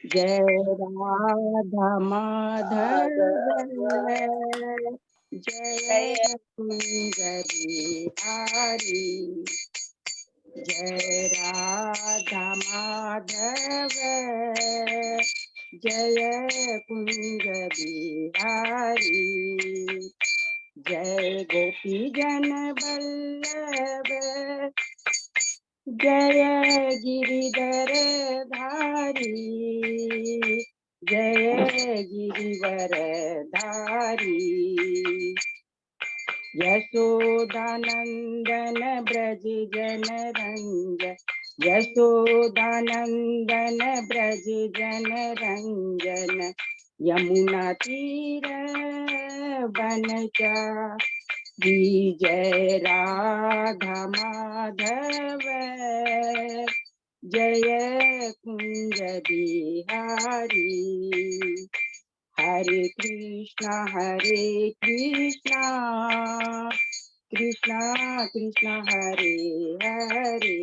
जय राधा माधव जय कुंज बिहारी। जय राधा माधव जय कुंज बिहारी। जय गोपी जन वल्लभ जय गिरिधर धारी। जय गिरिवर धारी। यशोदानंदन ब्रज जन रंजन यशोदानंदन ब्रज जन रंजन यमुना तीर वनचारी। जय राधा माधव जय कुंज बिहारी। हरे कृष्णा कृष्णा कृष्णा हरे हरे।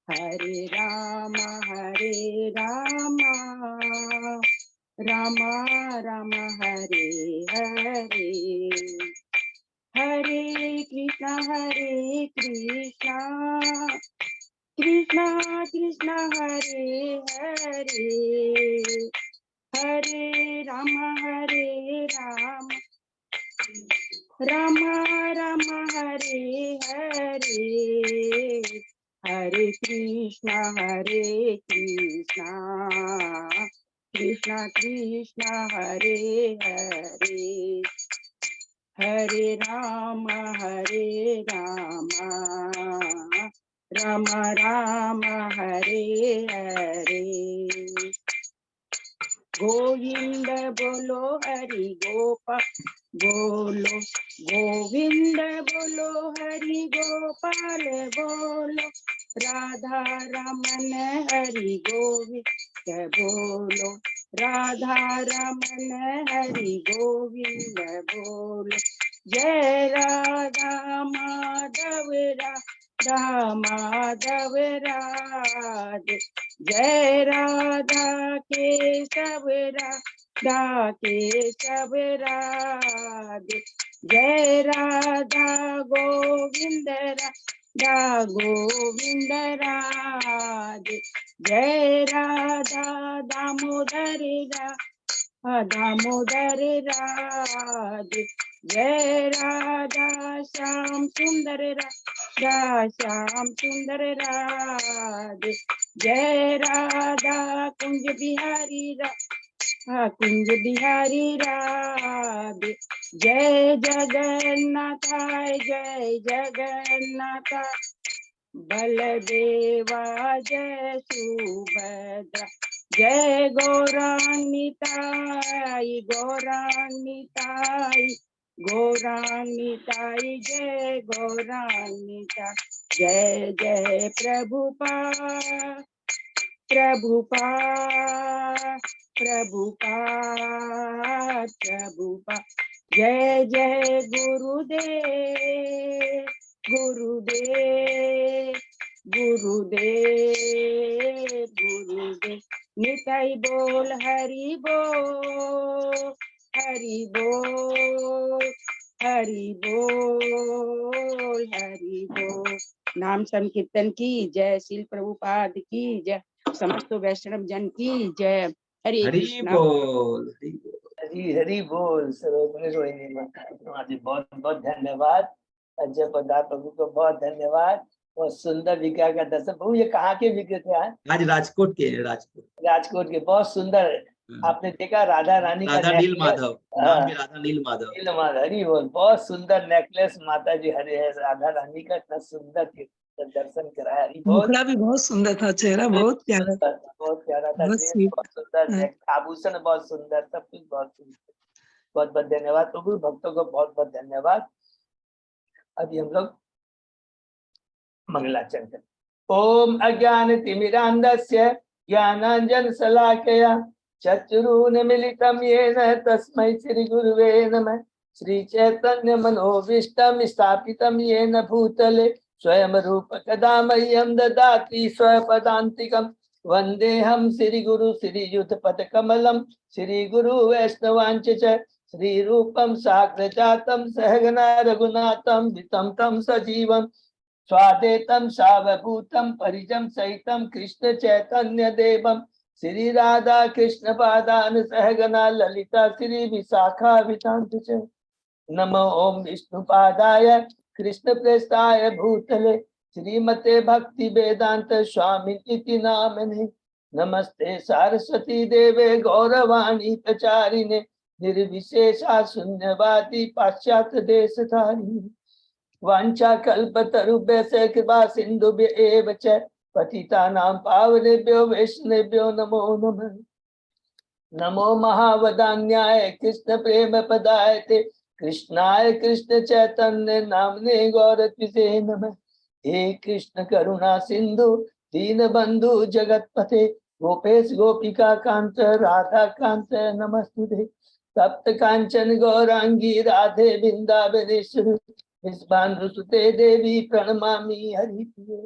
हरे राम राम राम हरे हरे। हरे कृष्णा कृष्णा कृष्णा हरे हरे। हरे राम राम राम हरे हरे। हरे कृष्णा कृष्णा कृष्णा हरे हरे। हरे राम राम राम हरे हरे। गोविंद बोलो हरि बोलो गोविंद बोलो हरि गोपाल बोलो राधा रमन हरि गोविंद बोलो राधा रमन हरि गोविंद बोलो। जय राधा माधव राधे। जय राधा केशव राधे। जय राधा गोविंद राधे। जय राधा दामोदर राधे। जय राधा श्याम सुंदर राधे। जय राधा कुंज बिहारी राधे। जय जगन्नाथ बलदेवा जय सुभद्रा। जय गौरांगिताई जय गौरांगिता। जय जय प्रभुपाद जय जय गुरुदेव निताई बोल हरि बोल। नाम संकीर्तन की जय, श्री प्रभुपाद की जय, समस्त वैष्णव जन की जय। हरे कृष्णा। हरि बोल। सरोज रोहिणी माता जी बहुत बहुत धन्यवाद। अजय पदार प्रभु को बहुत धन्यवाद। बहुत सुंदर विग्रह का दर्शन। प्रभु ये कहाँ के विग्रह थे आज? राजकोट के। राजकोट के। बहुत सुंदर। आपने देखा राधा रानी का नील माधव नाम भी राधा नील माधव। हरि बोल। बहुत सुंदर नेकलेस माता जी हरे है राधा रानी का। इतना सुंदर दर्शन कराया। मुखड़ा भी बहुत सुंदर था, चेहरा बहुत प्यारा था। बहुत सुंदर। आभूषण बहुत सुंदर, सब कुछ बहुत सुंदर। बहुत बहुत धन्यवाद प्रभु। भक्तों को बहुत बहुत धन्यवाद। अभी हम लोग मंगलाचरण। ओम अज्ञान तिमिरांधस्य ज्ञानांजन शलाकया चक्षुरुन्मीलितं येन तस्मै श्री गुरुवे नमः। श्री चैतन्य मनोभीष्टं स्थापितं येन भूतले स्वयं रूप कदा मह्यं ददाति स्वपदान्तिकं। वंदे हम श्री गुरु श्री युत पद कमलम श्री गुरु वैष्णवांच श्री रूपम साग्र जातम सहगना रघुनाथम वितम तम सजीवम स्वादेतम सावभूतम परिजम सहितम कृष्ण चैतन्य देवम श्री राधा कृष्ण पादान सहगना ललिता श्री विशाखा वितांत च नमो ओम विष्णुपादाय कृष्ण प्रेष्ठाय भूतले श्रीमते भक्ति वेदांत स्वामी इति नामने नमस्ते सरस्वती देवे गौरवाणी प्रचारिणे निर्विशेषा शून्यवादी पाश्चात्य देशधारिणे वांछा कल्पतरुभ्यश्च कृपा सिन्धुभ्य एव च पतितानां पावनेभ्यो वैष्णवेभ्यो नमो नमः नमो महावदान्याय कृष्ण प्रेम पदायते कृष्णाय कृष्ण चैतन्य नामने गौरत्विषे नमः हे कृष्ण करुणा सिंधु दीन बंधु जगतपते गोपेश गोपिका कांत राधा कांत नमस्तुते तप्त कांचन गौरांगी राधे वृंदावनेश्वरी विश्वानुसुते देवी प्रणमामि हरिप्रिये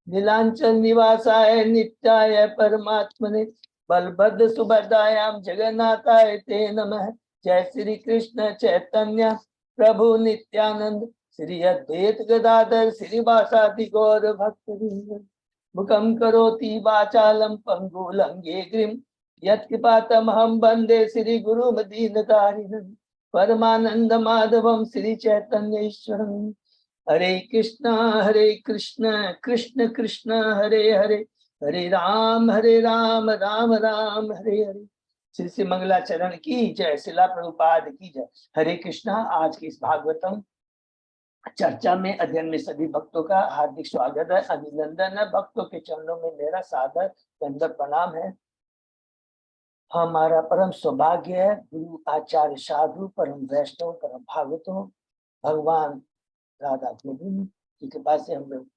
नीलांचल निवासाय नित्याय परमात्मने बलभद्र सुभद्रायां जगन्नाथाय ते नमः जय श्री कृष्ण चैतन्य प्रभु नित्यानंद श्री अद्वैत गदाधर श्रीवासादि गौर भक्तवृंद मुखं करोति वाचालं पंगुलं गिरिं यत्कृपातमहं वन्दे श्री गुरुमदीनकारिणं परमानंद माधवं श्री चैतन्य ईश्वरं हरे कृष्ण कृष्ण कृष्ण हरे हरे हरे राम राम राम हरे हरे। श्री श्री मंगलाचरण की जय, शिला प्रभुपाद की जय। हरे कृष्णा। आज की इस भागवतम चर्चा में अध्ययन में सभी भक्तों का हार्दिक स्वागत है, अभिनंदन है। भक्तों के चरणों में मेरा सादर दंडवत प्रणाम है। हमारा परम सौभाग्य है गुरु आचार्य साधु परम वैष्णव परम भागवतों भगवान राधा गोविंद की कृपा से हम लोग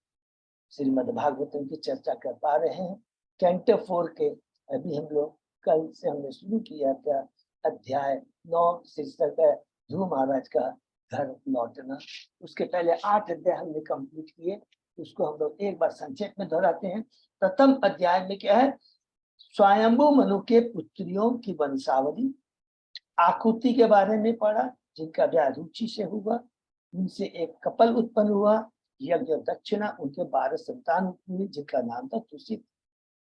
श्रीमद् भागवतम की चर्चा कर पा रहे हैं। कैंटो 4 के अभी हम लोग कल से हमने शुरू किया था अध्याय 9 शीर्षक है ध्रुव महाराज का घर लौटना। उसके पहले 8 अध्याय हमने कंप्लीट किए, उसको हम लोग एक बार संक्षेप में दोहराते हैं। प्रथम अध्याय में क्या है, स्वयंभू मनु के पुत्रियों की वंशावली, आकुति के बारे में पढ़ा जिनका व्याह रुचि से हुआ, उनसे एक कपल उत्पन्न हुआ, यज्ञ दक्षिणा, उनके 12 संतान हुए जिनका नाम था तुषित।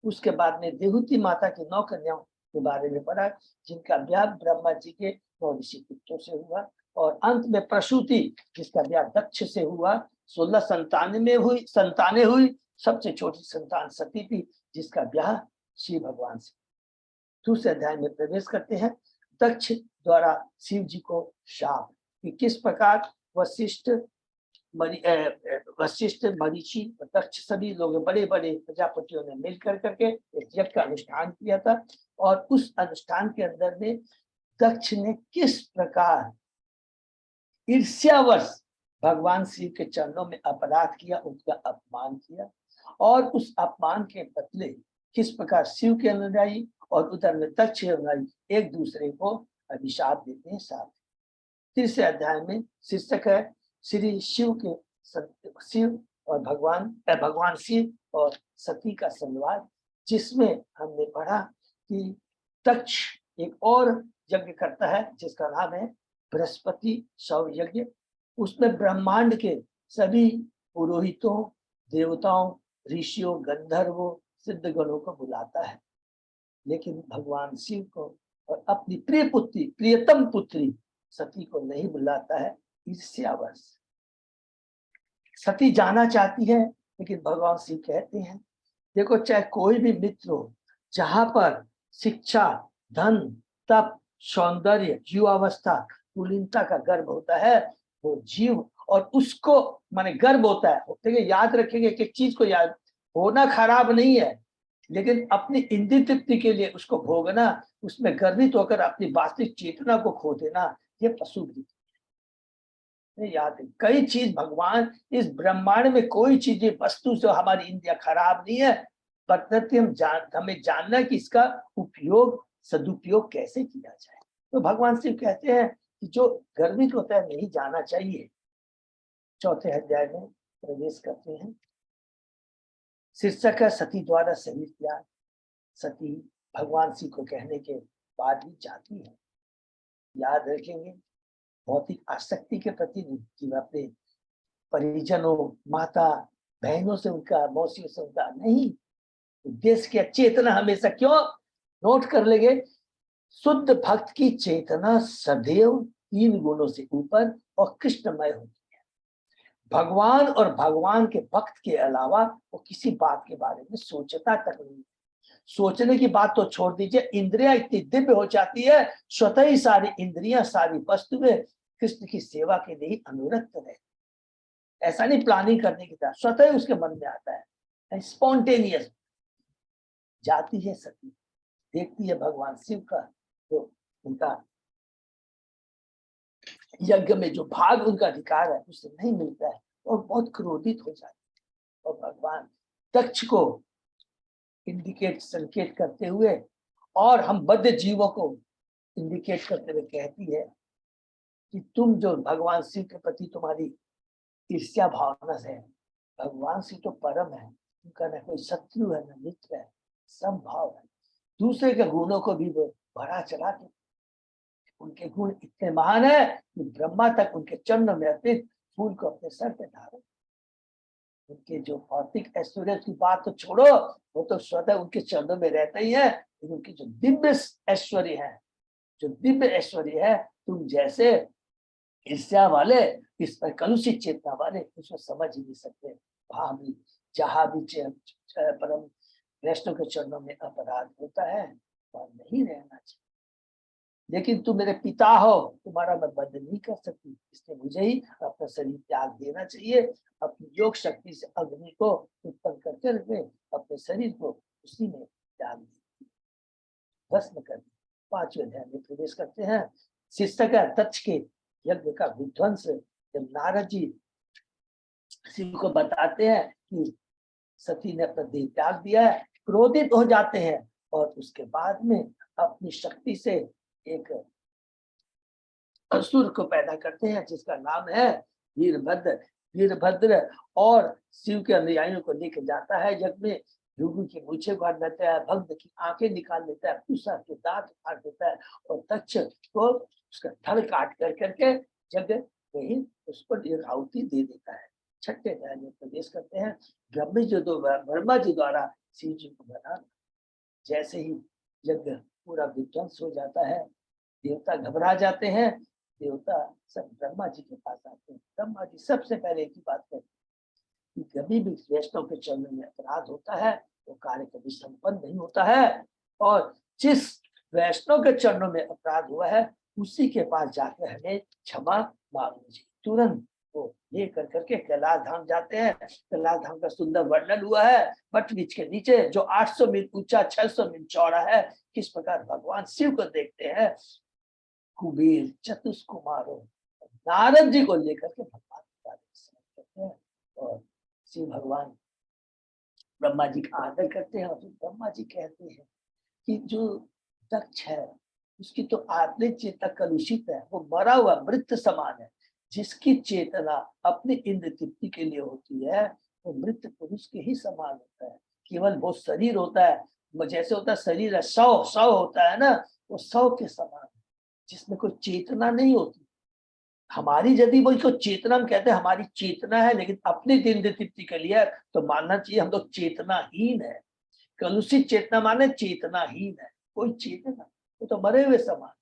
उसके बाद में देहूति माता की 9 कन्याओं के बारे में पढ़ा जिनका ब्याह ब्रह्मा जी के 9 ऋषि पुत्रों से हुआ, और अंत में प्रसूति जिसका ब्याह दक्ष से हुआ। 16 संतानें हुई। सबसे छोटी संतान सती थी जिसका ब्याह शिव भगवान से। दूसरे अध्याय में प्रवेश करते हैं। दक्ष द्वारा शिव जी को शाप कि किस प्रकार वशिष्ठ मरीचि दक्ष सभी लोग बड़े बड़े प्रजापतियों ने मिलकर करके एक यज्ञ का अनुष्ठान किया था, और उस अनुष्ठान के अंदर में दक्ष ने किस प्रकार ईर्ष्यावश भगवान शिव के चरणों में अपराध किया, उनका अपमान किया, और उस अपमान के बदले किस प्रकार शिव के अनुयायी और उधर में दक्ष अनुयायी एक दूसरे को अभिशाप देते हैं। साथ तीसरे अध्याय में शीर्षक है श्री शिव और भगवान शिव और सती का संवाद, जिसमें हमने पढ़ा कि दक्ष एक और यज्ञ करता है जिसका नाम है बृहस्पति सौर यज्ञ। उसमें ब्रह्मांड के सभी पुरोहितों, देवताओं, ऋषियों, गंधर्वों, सिद्धगणों को बुलाता है, लेकिन भगवान शिव को और अपनी प्रियतम पुत्री सती को नहीं बुलाता है, ईर्ष्यावश। सती जाना चाहती है, लेकिन भगवान शिव कहते हैं देखो, चाहे कोई भी मित्र हो, जहां पर शिक्षा, धन, तप, सौंदर्य, युवावस्था, कुलीनता का गर्भ होता है, वो जीव और उसको माने गर्भ होता है। देखिए, याद रखेंगे कि चीज को याद होना खराब नहीं है, लेकिन अपनी इंद्रिय तृप्ति के लिए उसको भोगना, उसमें गर्वित होकर अपनी वास्तविक चेतना को खो देना, ये पशु वृत्ति है। याद है, कई चीज भगवान इस ब्रह्मांड में कोई चीज वस्तु जो हमारी इंद्रिया खराब नहीं है, पर हमें जानना कि इसका उपयोग सदुपयोग कैसे किया जाए। तो भगवान शिव कहते हैं कि जो गर्वित होता है नहीं जाना चाहिए। चौथे अध्याय में प्रवेश करते हैं। शीर्षक है सती द्वारा शरीर त्याग। सती भगवान शिव को कहने के बाद भी जाती है। याद रखेंगे, भौतिक आसक्ति के प्रति नहीं कि वह अपने परिजनों, माता बहनों से उनका, मौसियों से उनका नहीं, उद्देश्य की चेतना हमेशा क्यों नोट कर लेंगे, शुद्ध भक्त की चेतना सदैव 3 गुणों से ऊपर और कृष्णमय होती है। भगवान और भगवान के भक्त के अलावा वो किसी बात के बारे में सोचता तक नहीं। सोचने की बात तो छोड़ दीजिए, इंद्रियां इतनी दिव्य हो जाती है, स्वतः ही सारी इंद्रियां, सारी वस्तुएं कृष्ण की सेवा के लिए अनुरक्त रहे। ऐसा नहीं प्लानिंग करने की तरह, स्वतः ही उसके मन में आता है, स्पॉन्टेनियस जाती है सती, देखती है भगवान शिव का जो उनका यज्ञ में जो भाग उनका अधिकार है उससे नहीं मिलता है और बहुत क्रोधित हो जाती है। और भगवान दक्ष को इंडिकेट, संकेत करते हुए और हम बद्ध जीवों को इंडिकेट करते हुए कहती है कि तुम जो भगवान शिव के प्रति तुम्हारी ईर्ष्या भावना है, भगवान शिव तो परम है, उनका न कोई शत्रु है न मित्र है, समभाव है। दूसरे के गुणों को भी वो बढ़ा चढ़ा के, उनके गुण इतने महान है कि ब्रह्मा तक उनके चरणों में अर्पित फूल को अपने सर पे धारे। उनके जो भौतिक ऐश्वर्य की बात तो छोड़ो, वो तो स्वतः उनके चरणों में रहते ही है, लेकिन उनकी जो दिव्य ऐश्वर्य है, जो दिव्य ऐश्वर्य है, तुम जैसे ईर्ष्या वाले, इस पर कलुषित चेतना वाले उसको समझ ही नहीं सकते। वहां भी जहां भी परम वैष्णव के चरणों में अपराध होता है और नहीं रहना चाहिए। लेकिन तुम मेरे पिता हो, तुम्हारा मैं बंद नहीं कर सकती, इसलिए मुझे ही अपना शरीर त्याग देना चाहिए। अपनी योग शक्ति से अग्नि को उत्पन्न करते हुए अपने शरीर को उसी में त्याग भस्म कर। 5वें अध्याय में प्रवेश करते हैं। शिष्य का दक्ष के यज्ञ का विध्वंस जब नारद जी शिव को बताते हैं कि सती ने अपना देह त्याग दिया है, क्रोधित हो जाते हैं और उसके बाद में अपनी शक्ति से एक असुर को पैदा करते हैं जिसका नाम है वीरभद्र। वीरभद्र और शिव के अनुयायियों को लेकर जाता है यज्ञ में, भृगु की मूछें काट देता है, भक्त की आंखें निकाल देता है, कुशा के दांत काट देता है और दक्ष को उसका धड़ काट कर करके यज्ञ में ही उसको आहुति दे देता है। 6ठे अध्याय में प्रवेश करते हैं। ब्रह्मा जी द्वारा शिव जी को बना, जैसे ही यज्ञ पूरा विध्वंस हो जाता है, देवता घबरा जाते हैं, देवता सब ब्रह्मा जी के पास आते हैं। ब्रह्मा जी सबसे पहले एक ही बात कहते हैं कि कभी भी वैष्णव के चरणों में अपराध होता है वो कार्य कभी संपन्न नहीं होता है, और जिस वैष्णव के चरणों में अपराध हुआ है उसी के पास जाकर हमें क्षमा मांगनी चाहिए। तुरंत वो ये कर करके कैलाश धाम जाते हैं। कैलाश धाम का सुंदर वर्णन हुआ है वट वृक्ष के नीचे, जो 800 मील ऊंचा, 600 मील चौड़ा है। किस प्रकार भगवान शिव को देखते हैं, कुबेर चतुष्कुमारों नारद जी को लेकर के भगवान के बारे में करते हैं और शिव भगवान ब्रह्मा जी का आदर करते हैं। और फिर ब्रह्मा जी कहते हैं कि जो दक्ष है उसकी तो आत्मिक चेतना कलुषित है, वो मरा हुआ मृत समान है। जिसकी चेतना अपनी इंद्र तृप्ति के लिए होती है वो मृत पुरुष के ही समान होता है। केवल वो शरीर होता है, जैसे होता है शरीर है, सौ होता है ना, वो 100 के समान है, जिसमें कोई चेतना नहीं होती। हमारी यदि वो इसको चेतना हम कहते हैं, हमारी चेतना है लेकिन अपनी इंद्र तृप्ति के लिए, तो मानना चाहिए हम लोग चेतनाहीन है। कलुषित चेतना माने चेतनाहीन है, कोई चेतना, वो तो मरे हुए समान।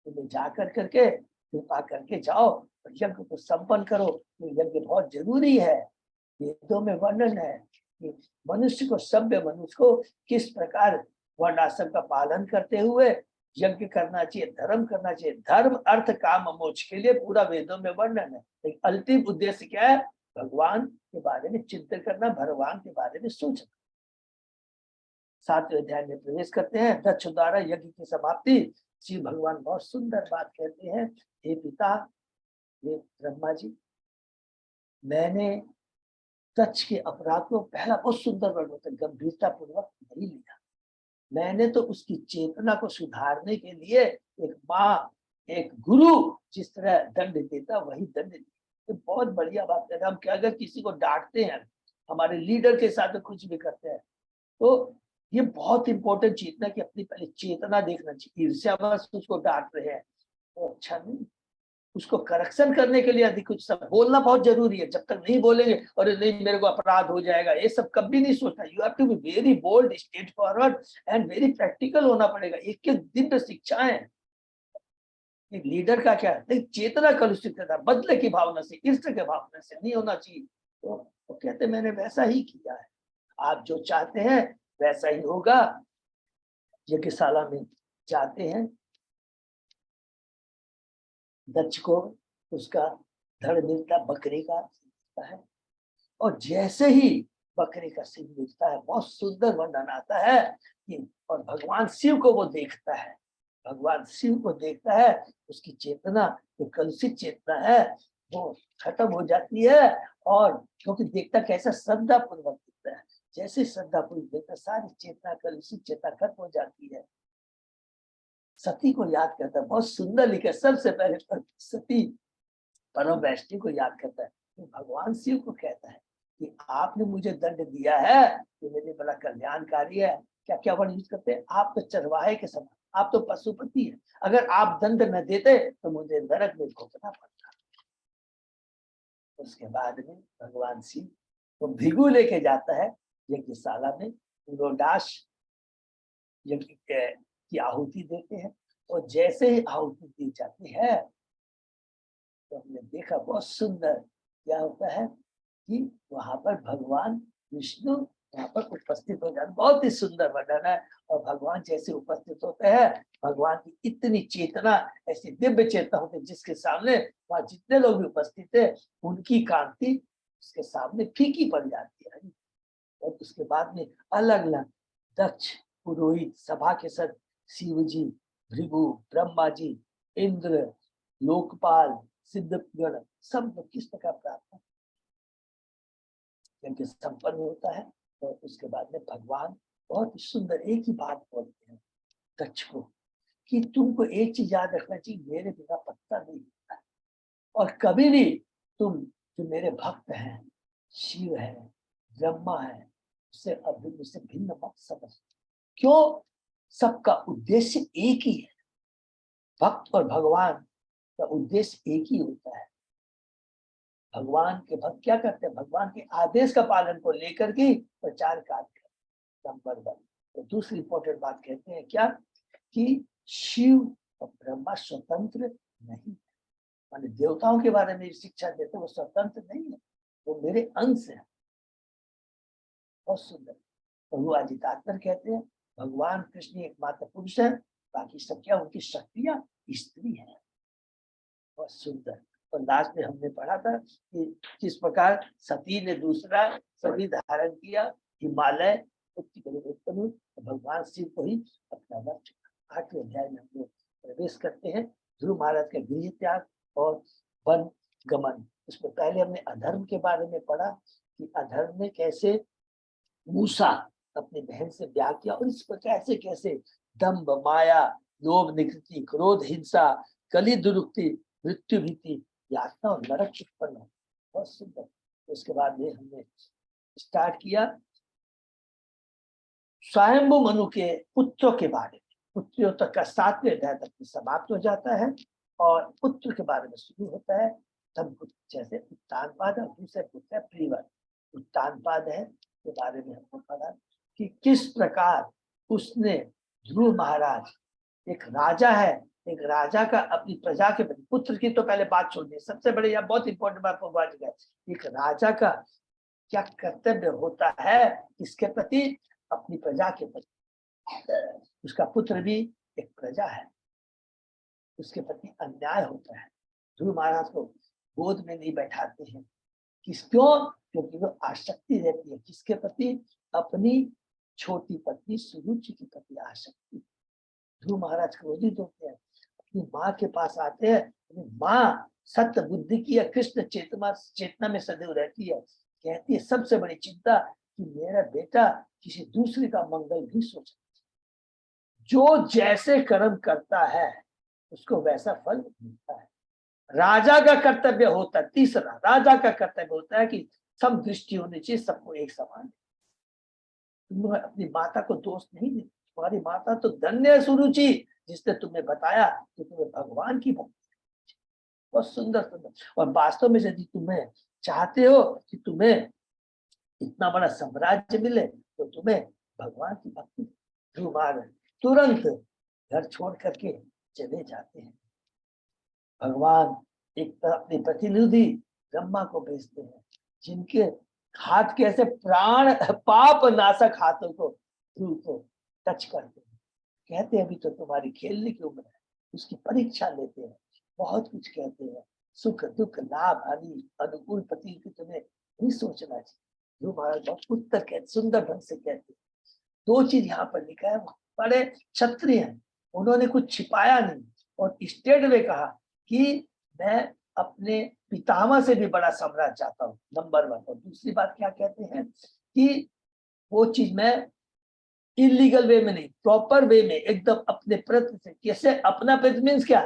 तो जाकर करके कृपा करके जाओ और यज्ञ को संपन्न करो। ये यज्ञ बहुत जरूरी है। वेदों में वर्णन है कि मनुष्य को, सभ्य मनुष्य को किस प्रकार वर्णाश्रम का पालन करते हुए यज्ञ करना चाहिए, धर्म करना चाहिए। धर्म अर्थ काम मोक्ष के लिए पूरा वेदों में वर्णन है, लेकिन अंतिम उद्देश्य क्या है, भगवान के बारे में चिंतन करना, भगवान के बारे में सोचना। 7वें अध्याय में प्रवेश करते हैं। दक्ष द्वारा यज्ञ की समाप्ति। शिव भगवान बहुत सुंदर बात कहते हैं, हे पिता, हे ब्रह्मा जी, मैंने दक्ष के अपराध को पहला बहुत सुंदर वर्णन गंभीरता पूर्वक नहीं लिया। मैंने तो उसकी चेतना को सुधारने के लिए एक माँ, एक गुरु जिस तरह दंड देता वही दंड दिया। ये बहुत बढ़िया बात है। हम क्या अगर किसी को डांटते हैं, हमारे लीडर के साथ कुछ भी करते हैं, तो ये बहुत इंपॉर्टेंट चेतना कि अपनी पहले चेतना देखना चाहिए। ईर्ष्यावश उसको डांट रहे हैं तो अच्छा नहीं, उसको करेक्शन करने के लिए अधिक कुछ सब बोलना बहुत जरूरी है। जब तक नहीं बोलेंगे और नहीं मेरे को अपराध हो जाएगा, ये सब कभी नहीं सोचना। You have to be very bold, straightforward and very practical होना पड़ेगा। एक एक दिन शिक्षाएं। एक लीडर का क्या है, चेतना कलुषित रहता, बदले की भावना से, ईर्ष्या के भावना से नहीं होना चाहिए। तो वो कहते मैंने वैसा ही किया है, आप जो चाहते हैं वैसा ही होगा। यज्ञशाला में जाते हैं, दक्ष को उसका धड़ मिलता बकरी का है, और जैसे ही बकरी का सिर मिलता है बहुत सुंदर वर्णन आता है कि और भगवान शिव को वो देखता है, भगवान शिव को देखता है, उसकी चेतना जो कलुषित चेतना है वो खत्म हो जाती है। और क्योंकि देखता कैसा श्रद्धा पूर्वक दिखता है, जैसे श्रद्धा पूर्वक देखता सारी चेतना कलुषित चेतना खत्म हो जाती है। सती को याद करता है, बहुत सुंदर लिखा है। सबसे पहले सती परम वैष्णव को याद करता है, तो भगवान शिव को कहता है कि आपने मुझे दंड दिया है कि मेरे बड़ा कल्याणकारी है। क्या क्या वर्ड यूज करते हैं, आप तो चरवाहे के समान, आप तो पशुपति है, अगर आप दंड न देते तो मुझे नरक में भोगना पड़ता। उसके बाद में भगवान शिव तो भिगु लेके जाता है यज्ञशाला में, रोडास यज्ञ की आहुति देते हैं। और जैसे ही आहुति दी जाती है तो हमने देखा बहुत सुंदर क्या होता है कि वहां पर भगवान विष्णु वहां पर उपस्थित हो जाते, बहुत ही सुंदर वर्णन है। और भगवान जैसे उपस्थित होते हैं, भगवान की इतनी चेतना, ऐसी दिव्य चेतना होती है जिसके सामने वहां जितने लोग भी उपस्थित है उनकी कांति उसके सामने फीकी पड़ जाती है। और उसके बाद में अलग अलग दक्ष पुरोहित सभा के साथ शिव जी, भृगु, ब्रह्मा जी, इंद्र, लोकपाल, सिद्धगण सब लोग किस प्रकार प्रार्थना क्योंकि संपन्न होता है। और उसके बाद में भगवान बहुत ही सुंदर एक ही बात बोलते हैं दक्ष को कि तुमको एक चीज याद रखना चाहिए, मेरे बिना पत्ता नहीं होता है। और कभी भी तुम जो मेरे भक्त हैं, शिव है, ब्रह्मा है, उससे अभिन्न उससे भिन्न मत समझ। क्यों? सबका उद्देश्य एक ही है। भक्त और भगवान का उद्देश्य एक ही होता है। भगवान के भक्त क्या करते हैं, भगवान के आदेश का पालन को लेकर के प्रचार कार्य करते हैं। नंबर 1। तो दूसरी इंपॉर्टेंट बात कहते हैं क्या कि शिव और ब्रह्मा स्वतंत्र नहीं है। माने देवताओं के बारे में शिक्षा देते वो स्वतंत्र नहीं है, वो मेरे अंश है। बहुत सुंदर। प्रभु आदितात्पर कहते हैं भगवान कृष्ण एकमात्र पुरुष है, बाकी सब क्या उनकी शक्तियां स्त्री है। बहुत सुंदर। और लास्ट में हमने पढ़ा था कि किस प्रकार सती ने दूसरा शरीर धारण किया, हिमालय भगवान शिव को ही अपना वर चुका। 8वें अध्याय में हम लोग प्रवेश करते हैं। ध्रुव महाराज का गृह त्याग और वन गमन। उसमें पहले हमने अधर्म के बारे में पढ़ा कि अधर्म में कैसे मूसा अपनी बहन से ब्याह किया और इस पर कैसे कैसे दंभ, माया, लोभ, निकृति, क्रोध, हिंसा, कली दुरुक्ति, मृत्यु भीति, यातना और नरक उत्पन्न हो। बहुत सुंदर। उसके बाद में हमने स्टार्ट किया स्वयंभू मनु के पुत्रों के बारे में। पुत्रों तक का 7वें अध्याय तक समाप्त हो जाता है और पुत्र के बारे में शुरू होता है। तब जैसे उत्तानपाद और दूसरे पुत्र है प्रीवर। उत्तानपाद है के बारे में हमने पढ़ा कि किस प्रकार उसने ध्रुव महाराज एक राजा है, एक राजा का अपनी प्रजा के प्रति, पुत्र की तो पहले बात छोड़ दी, सबसे बड़ी या बहुत इंपॉर्टेंट बात भगवान जी का, एक राजा का क्या कर्तव्य होता है इसके प्रति, अपनी प्रजा के प्रति। उसका पुत्र भी एक प्रजा है, उसके प्रति अन्याय होता है। ध्रुव महाराज को गोद में नहीं बैठाते हैं। क्यों? क्योंकि वो आसक्ति रहती है किसके प्रति, अपनी छोटी पत्नी सुरुचि के प्रति आसक्ति। ध्रुव महाराज क्रोधित होते हैं, अपनी माँ के पास आते हैं। माँ सत्य बुद्धि की कृष्ण चेतना में सदैव रहती है। कहती है सबसे बड़ी चिंता कि मेरा बेटा किसी दूसरे का मंगल नहीं सोच, जो जैसे कर्म करता है उसको वैसा फल मिलता है। राजा का कर्तव्य होता है, तीसरा राजा का कर्तव्य होता है कि सम दृष्टि होनी चाहिए, सबको एक समान। तुम अपनी माता को दोष नहीं देते, तुम्हारी माता तो धन्य है सुरुचि, जिसने तुम्हें बताया कि तुम्हें भगवान की भक्ति। बहुत सुंदर सुंदर। और वास्तव में यदि तुम्हें चाहते हो कि तुम्हें इतना बड़ा साम्राज्य मिले, तो तुम्हें भगवान की भक्ति। ध्रुव महाराज तुरंत घर छोड़ करके चले जाते हैं। भगवान एक अपने प्रतिनिधि ब्रह्मा को भेजते हैं, जिनके हाथ के ऐसे प्राण पाप नाशक हाथों को ध्रुव को टच करते हैं। कहते हैं अभी तो तुम्हारी खेलने की उम्र है, उसकी परीक्षा लेते हैं, बहुत कुछ कहते हैं, सुख दुख लाभ हानि अनुकूल प्रतिकूल तुम्हें नहीं सोचना चाहिए। ध्रुव महाराज बहुत उत्तर कहते, सुंदर ढंग से कहते हैं। दो चीज यहाँ पर लिखा है, बड़े क्षत्रिय हैं, उन्होंने कुछ छिपाया नहीं और स्टेट में कहा कि मैं अपने पितामह से भी बड़ा सम्राट चाहता हूँ, नंबर 1। और दूसरी बात क्या कहते हैं कि वो चीज मैं इलीगल वे में नहीं, प्रॉपर वे में एकदम अपने प्रयत्न से। कैसे अपना प्रयत्न मीन्स क्या?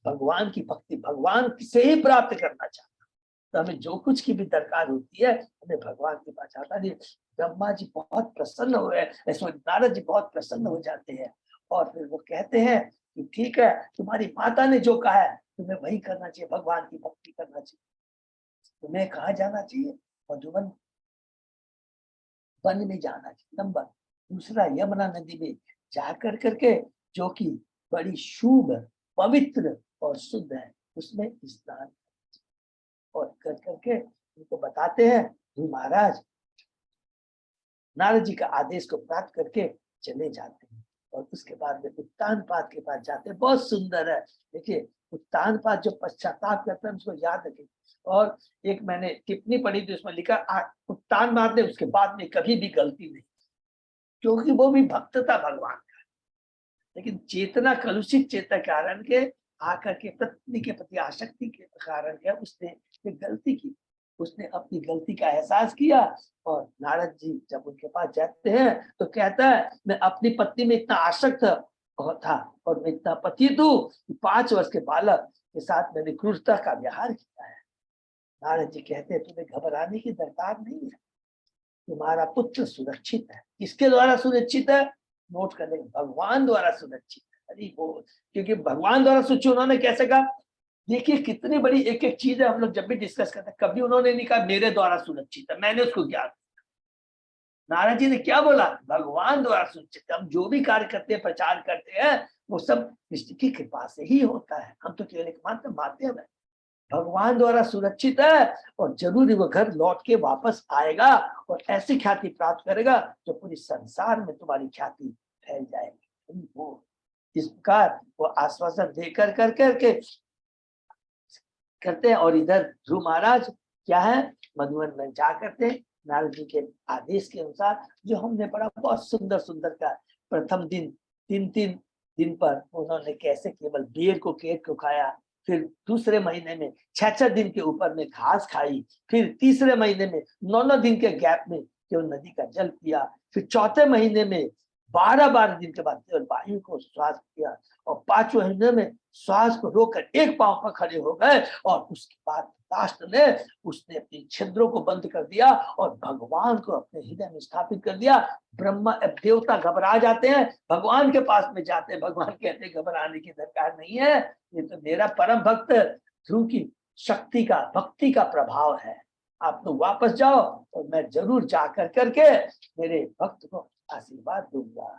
भगवान की भक्ति, भगवान से ही प्राप्त करना चाहता। तो हमें जो कुछ की भी दरकार होती है, हमें भगवान के पास जाता नहीं। ब्रह्मा जी बहुत प्रसन्न हो गए, नारद जी बहुत प्रसन्न हो जाते हैं और फिर वो कहते हैं कि ठीक है, तुम्हारी माता ने जो कहा है तुम्हें वही करना चाहिए, भगवान की भक्ति करना चाहिए। तुम्हें कहाँ जाना चाहिए? मधुबन वन में जाना चाहिए, नंबर। दूसरा, यमुना नदी में जाकर करके, जो कि बड़ी शुभ पवित्र और शुद्ध है, उसमें स्नान और कर करके उनको बताते हैं। ध्रुव महाराज नारद जी का आदेश को प्राप्त करके चले जाते हैं और उसके बाद में उत्तानपाद के पास जाते हैं। बहुत सुंदर है, देखिए उत्तानपाद जो पश्चाताप करता है उसको याद रखें। और एक मैंने टिप्पणी पढ़ी थी, उसमें लिखा उत्तानपाद ने उसके बाद में कभी भी गलती नहीं, क्योंकि वो भी भक्त था भगवान का, लेकिन चेतना कलुषित चेतना कारण के आकर के पत्नी के प्रति आसक्ति के कारण क्या उसने एक गलती की। उसने अपनी गलती का एहसास किया और नारद जी जब उनके पास जाते हैं तो कहता है मैं अपनी पत्नी में इतना आसक्त था और मैं इतना पतित हूँ कि 5 वर्ष के बालक के साथ मैंने क्रूरता का व्यवहार किया है। नारद जी कहते हैं तुम्हें घबराने की दरकार नहीं है, तुम्हारा पुत्र सुरक्षित है। किसके द्वारा सुरक्षित है? नोट करने, भगवान द्वारा सुरक्षित है। अरे वो, क्योंकि भगवान द्वारा सुरक्षित उन्होंने कैसे कहा? देखिए कितनी बड़ी एक एक चीज है, हम लोग जब भी डिस्कस करते हैं, कभी उन्होंने नहीं कहा मेरे द्वारा सुरक्षित है, मैंने उसको ज्ञान। नारद जी ने क्या बोला? भगवान द्वारा सुरक्षित। हम जो भी कार्य करते हैं, प्रचार करते हैं, वो सब विष्णु की कृपा से ही होता है। हम तो केवल एक मात्र माध्यम है, भगवान द्वारा सुरक्षित है और जरूर वो घर लौट के वापस आएगा और ऐसी ख्याति प्राप्त करेगा जो पूरी संसार में तुम्हारी ख्याति फैल जाएगी। वो इस प्रकार वो आश्वासन देकर करके करते हैं। और इधर ध्रुव महाराज क्या है, मधुबन में जा करते नारद जी के आदेश के अनुसार, जो हमने पढ़ा बहुत सुंदर सुंदर का। प्रथम दिन 3 दिन पर उन्होंने कैसे केवल बेर को केट को खाया, फिर दूसरे महीने में 6 दिन के ऊपर में घास खाई, फिर तीसरे महीने में 9 दिन के गैप में केवल नदी का जल पिया, फिर चौथे महीने में 12 दिन के बाद केवल वायु को श्वास किया और 5वें महीने में श्वास को रोककर एक पांव पर खड़े हो गए। और उसके बाद राष्ट्र ने उसने अपनी छिद्रों को बंद कर दिया और भगवान को अपने हृदय में स्थापित कर दिया। ब्रह्मा देवता घबरा जाते हैं, भगवान के पास में जाते हैं, भगवान कहते हैं घबराने की दरकार नहीं है, ये तो मेरा परम भक्त ध्रुव की शक्ति का भक्ति का प्रभाव है। आप लोग वापस जाओ और मैं जरूर जाकर करके मेरे भक्त को आशीर्वाद दूंगा।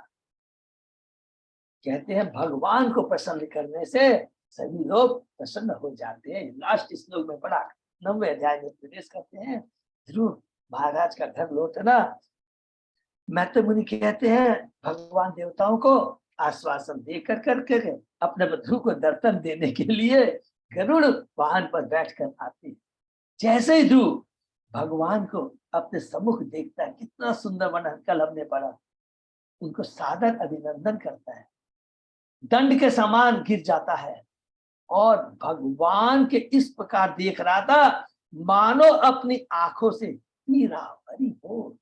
कहते हैं भगवान को प्रसन्न करने से सभी लोग प्रसन्न हो जाते हैं। लास्ट श्लोक में पढ़ा, 9वें अध्याय में प्रवेश करते हैं। ध्रुव महाराज का घर लौटना, मैत्र मुनि कहते हैं भगवान देवताओं को आश्वासन देकर करके अपने ध्रुव को दर्शन देने के लिए गरुड़ वाहन पर बैठकर आते हैं। जैसे ही ध्रुव भगवान को अपने सम्मुख देखता है, कितना सुंदर वर्णन कल हमने पढ़ा, उनको सादर अभिनंदन करता है, दंड के समान गिर जाता है और भगवान के इस प्रकार देख रहा था मानो अपनी आंखों से पी रहा हो। हरि बोल,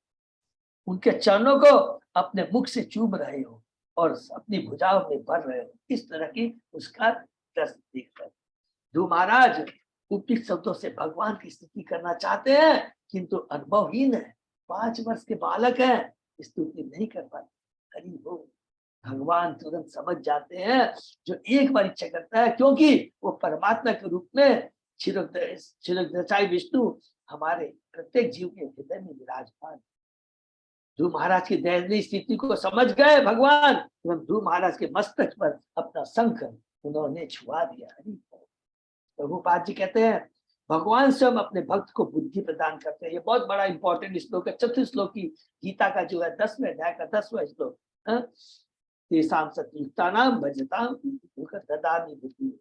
उनके चरणों को अपने मुख से चूम रहे हो और अपनी भुजाओं में भर रहे हो, इस तरह की उसका दृश्य देखकर ध्रुव महाराज उपयुक्त शब्दों से भगवान की स्तुति करना चाहते हैं, किंतु अनुभवहीन है, 5 वर्ष के बालक हैं, स्तुति नहीं कर पाते। हरि बोल। भगवान तुरंत समझ जाते हैं जो एक बार इच्छा करता है, क्योंकि वो परमात्मा के रूप में क्षीरोदशाई विष्णु हमारे प्रत्येक जीव के हृदय में विराजमान। ध्रुव महाराज की दयनीय स्थिति को समझ गए भगवान, तुरंत ध्रुव महाराज के मस्तक पर अपना शंख उन्होंने छुआ दिया। हरि बोल। प्रभुपाद जी कहते हैं भगवान स्वयं अपने भक्त को बुद्धि प्रदान करते हैं। ये बहुत बड़ा इंपॉर्टेंट श्लोक है, चतुर्थ श्लोक की गीता का जो है 10वें अध्याय का 10वां श्लोक। तेषां सत्युक्तानां भजतां ददामि बुद्धि।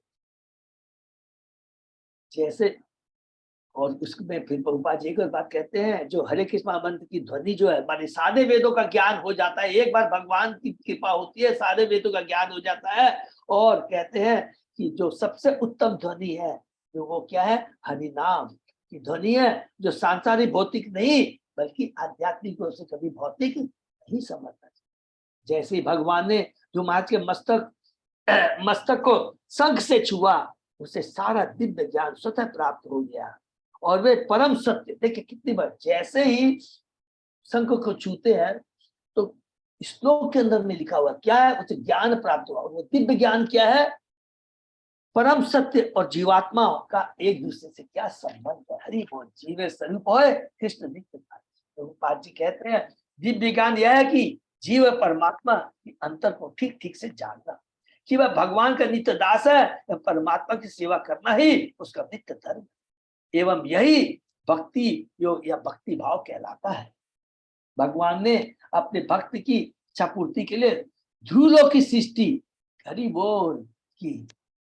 जैसे, और उसमें फिर प्रभुपाद जी एक बात कहते हैं, जो हरे कृष्ण मंत्र की ध्वनि जो है, माने सारे वेदों का ज्ञान हो जाता है। एक बार भगवान की कृपा होती है, सारे वेदों का ज्ञान हो जाता है। और कहते हैं कि जो सबसे उत्तम ध्वनि है जो वो क्या है, हरि नाम की ध्वनि है, जो सांसारिक भौतिक नहीं बल्कि आध्यात्मिक रूप से कभी भौतिक नहीं समझता। जैसे ही भगवान ने जो महाराज के मस्तक को शंख से छुआ, उसे सारा दिव्य ज्ञान स्वतः प्राप्त हो गया और वे परम सत्य, देखिए कितनी बार जैसे ही शंख को छूते हैं तो श्लोक के अंदर में लिखा हुआ क्या है, उसे ज्ञान प्राप्त हुआ। और वो दिव्य ज्ञान क्या है, परम सत्य और जीवात्मा का एक दूसरे से क्या संबंध है। हरि बोल। जीव स्वरूप है कृष्ण नित्य। प्रभुपाद जी कहते हैं दिव्य ज्ञान यह है कि जीव परमात्मा के अंतर को ठीक ठीक से जानना, कि वह भगवान का नित्य दास है, परमात्मा की सेवा करना ही उसका नित्य धर्म, एवं यही भक्ति योग या भक्ति भाव कहलाता है। भगवान ने अपने भक्त की इच्छा पूर्ति के लिए ध्रुवों की सृष्टि, हरि बोल, की,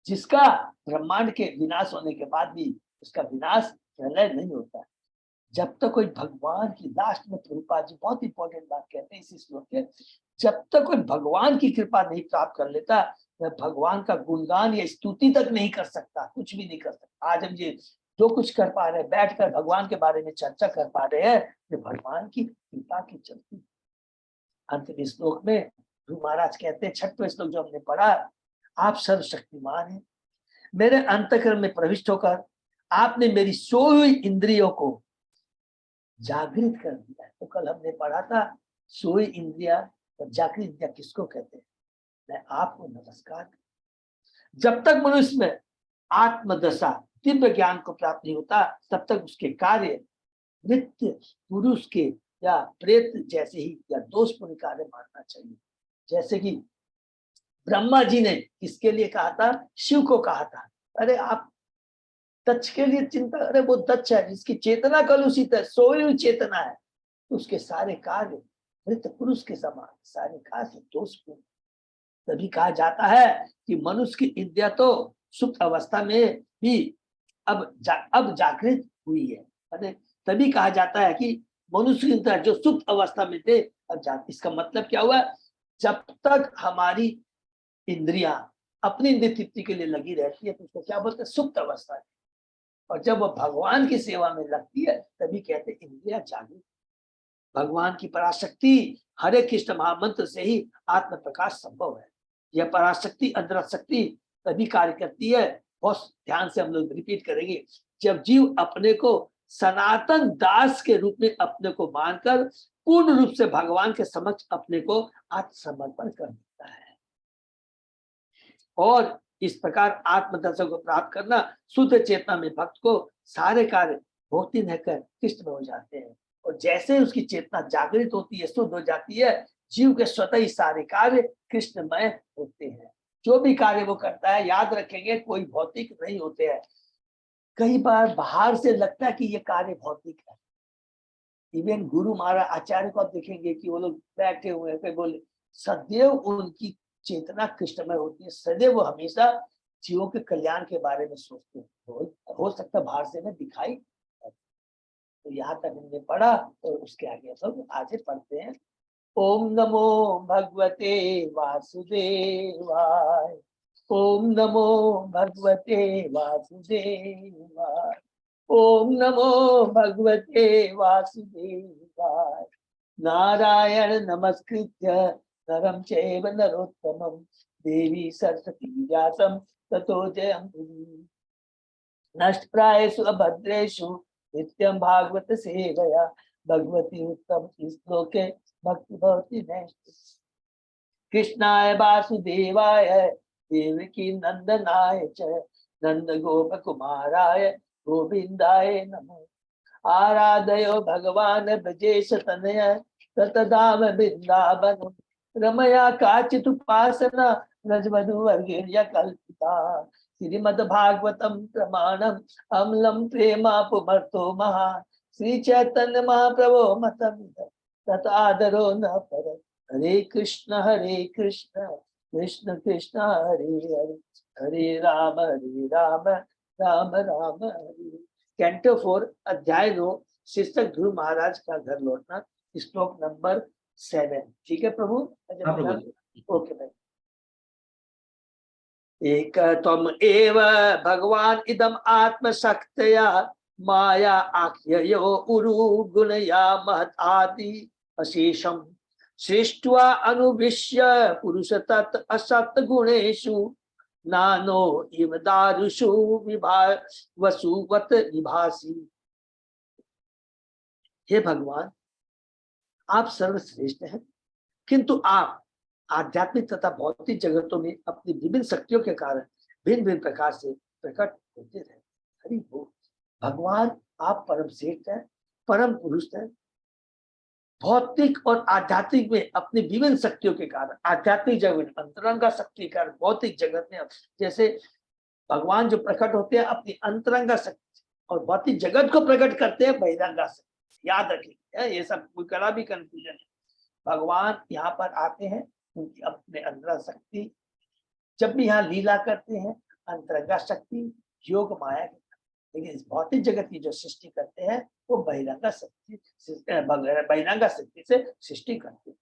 जिसका ब्रह्मांड के विनाश होने के बाद भी उसका विनाश प्रलय नहीं होता। जब तक कोई भगवान की, लास्ट में प्रभुपाद जी बहुत इंपॉर्टेंट बात कहते हैं इसी श्लोक के, जब तक कोई भगवान की कृपा नहीं प्राप्त कर लेता, वह भगवान का गुणगान या स्तुति तक नहीं कर सकता, कुछ भी नहीं कर सकता। आज हम ये जो कुछ कर पा रहे हैं, बैठकर भगवान के बारे में चर्चा कर पा रहे हैं, ये भगवान की कृपा की चलती। अंतिम श्लोक में ध्रुव महाराज कहते हैं, 6वां श्लोक जो हमने पढ़ा, आप सर्वशक्तिमान हैं, मेरे अंतःकरण में प्रविष्ट होकर आपने मेरी सोई हुई इंद्रियों को जागृत कर दिया है। तो कल हमने पढ़ा था सोई इंद्रिया और जागृत इंद्रिया किसको कहते हैं। मैं आपको नमस्कार। जब तक मनुष्य में आत्मदशा दिव्य ज्ञान को प्राप्त नहीं होता, तब तक उसके कार्य नित्य पुरुष के या प्रेत जैसे ही या दोषपूर्ण कार्य मानना चाहिए। जैसे कि ब्रह्मा जी ने किसके लिए कहा था, शिव को कहा था, अरे आप दक्ष के लिए चिंता, अरे वो दक्ष है जिसकी चेतना कलुषित है, सोई हुई चेतना है, उसके सारे कार्य मृत पुरुष के समान, सारे कार्य दोषपूर्ण। तभी कहा जाता है कि मनुष्य की इंद्रिया तो सुप्त अवस्था में भी अब जागृत हुई है। अरे तभी कहा जाता है कि मनुष्य की इंद्रिया जो सुप्त अवस्था में थे अब जागृत। इसका मतलब क्या हुआ, जब तक हमारी इंद्रिया अपनी इंद्रिय तृप्ति के लिए लगी रहती है तो उसको क्या बोलते हैं, सुप्त अवस्था है। और जब वो भगवान की सेवा में लगती है तभी कहते हैं इंद्रिया जागृत। भगवान की पराशक्ति हरे कृष्ण महामंत्र से ही आत्म प्रकाश संभव है। यह पराशक्ति अंतरंग शक्ति तभी कार्य करती है, बहुत ध्यान से हम लोग रिपीट करेंगे, जब जीव अपने को सनातन दास के रूप में अपने को मानकर पूर्ण रूप से भगवान के समक्ष अपने को आत्मसमर्पण कर देता है। और इस प्रकार आत्मदर्शन को प्राप्त करना, शुद्ध चेतना में भक्त को सारे कार्य भौतिक रहकर कृष्ण में हो जाते हैं। और जैसे उसकी चेतना जागृत होती है, शुद्ध हो जाती है, जीव के स्वतः ही सारे कार्य कृष्णमय होते हैं। जो भी कार्य वो करता है, याद रखेंगे, कोई भौतिक नहीं होते हैं। कई बार बाहर से लगता है कि ये कार्य भौतिक है। इवन गुरु महाराज आचार्य को आप देखेंगे कि वो लोग बैठे हुए हैं, बोले सदैव उनकी चेतना कृष्णमय होती है, सदैव वो हमेशा जीवों के कल्याण के बारे में सोचते हैं। हो सकता है बाहर से में दिखाई। तो यहाँ तक हमने पढ़ा और उसके आगे सब आगे पढ़ते हैं। ओम नमो भगवते वासुदेवाय, ओम नमो भगवते वासुदेवाय, ओम नमो भगवते वासुदेवाय। नारायण नमस्कृत्य नरं चैव नरोत्तमं देवी सरस्वती व्यासं ततो जयमुदीरयेत्। नष्टप्रायेषु अभद्रेषु नित्यं भागवत सेवया भगवती उत्तम श्लोके भक्ति भवति नैष्ठिकी। कृष्णाय वासुदेवाय देवकी नंदनाय च नंद गोप कुमाराय गोविंदाय नमो। आराधयो भगवान ब्रजेश तनय ततधाम वृंदावन रमया काचित् उपासना रजवधूवर्गीर्य कल्पिता। श्रीमद् भागवतम प्रमाणम अम्लम प्रेमापुमर्थो महा श्री चैतन्य महाप्रभो मतम ततादरो न पर। हरे कृष्ण कृष्ण कृष्ण हरे हरे हरे राम राम राम हरे। कैंटो 4 अध्याय 9 शीर्षक ध्रुव महाराज का घर लौटना, श्लोक नंबर 7। ठीक है प्रभु? हाँ प्रभु। ओके भाई। एक त्वम एव भगवान इदम आत्मशक्तया माया आख्ययो उरु गुणया महत् आदि अशेषम सृष्ट्वा अनुविश्य पुरुष तत् असत गुणेषु नानो इव दारुषु वसुवत विभासी। हे भगवान, आप सर्वश्रेष्ठ हैं, किंतु आप आध्यात्मिक तथा भौतिक जगतों में अपनी विभिन्न शक्तियों के कारण भिन्न भिन्न प्रकार से प्रकट होते रहे। हरि बोल। भगवान आप परम श्रेष्ठ हैं, परम पुरुष हैं। भौतिक और आध्यात्मिक में अपनी विभिन्न शक्तियों के कारण, आध्यात्मिक जगत में अंतरंगा शक्ति के कारण, भौतिक जगत में जैसे भगवान जो प्रकट होते हैं अपनी अंतरंगा शक्ति और भौतिक जगत को प्रकट करते हैं बहिरंगा शक्ति। याद रखिए, ये सब कोई कला भी कंफ्यूजन है। भगवान यहाँ पर आते हैं, उनकी अपने अंतरंगा शक्ति, जब भी यहाँ लीला करते हैं अंतरंगा शक्ति योग माया के, लेकिन इस भौतिक जगत की जो सृष्टि करते हैं वो बहिरंगा शक्ति से सृष्टि करते हैं।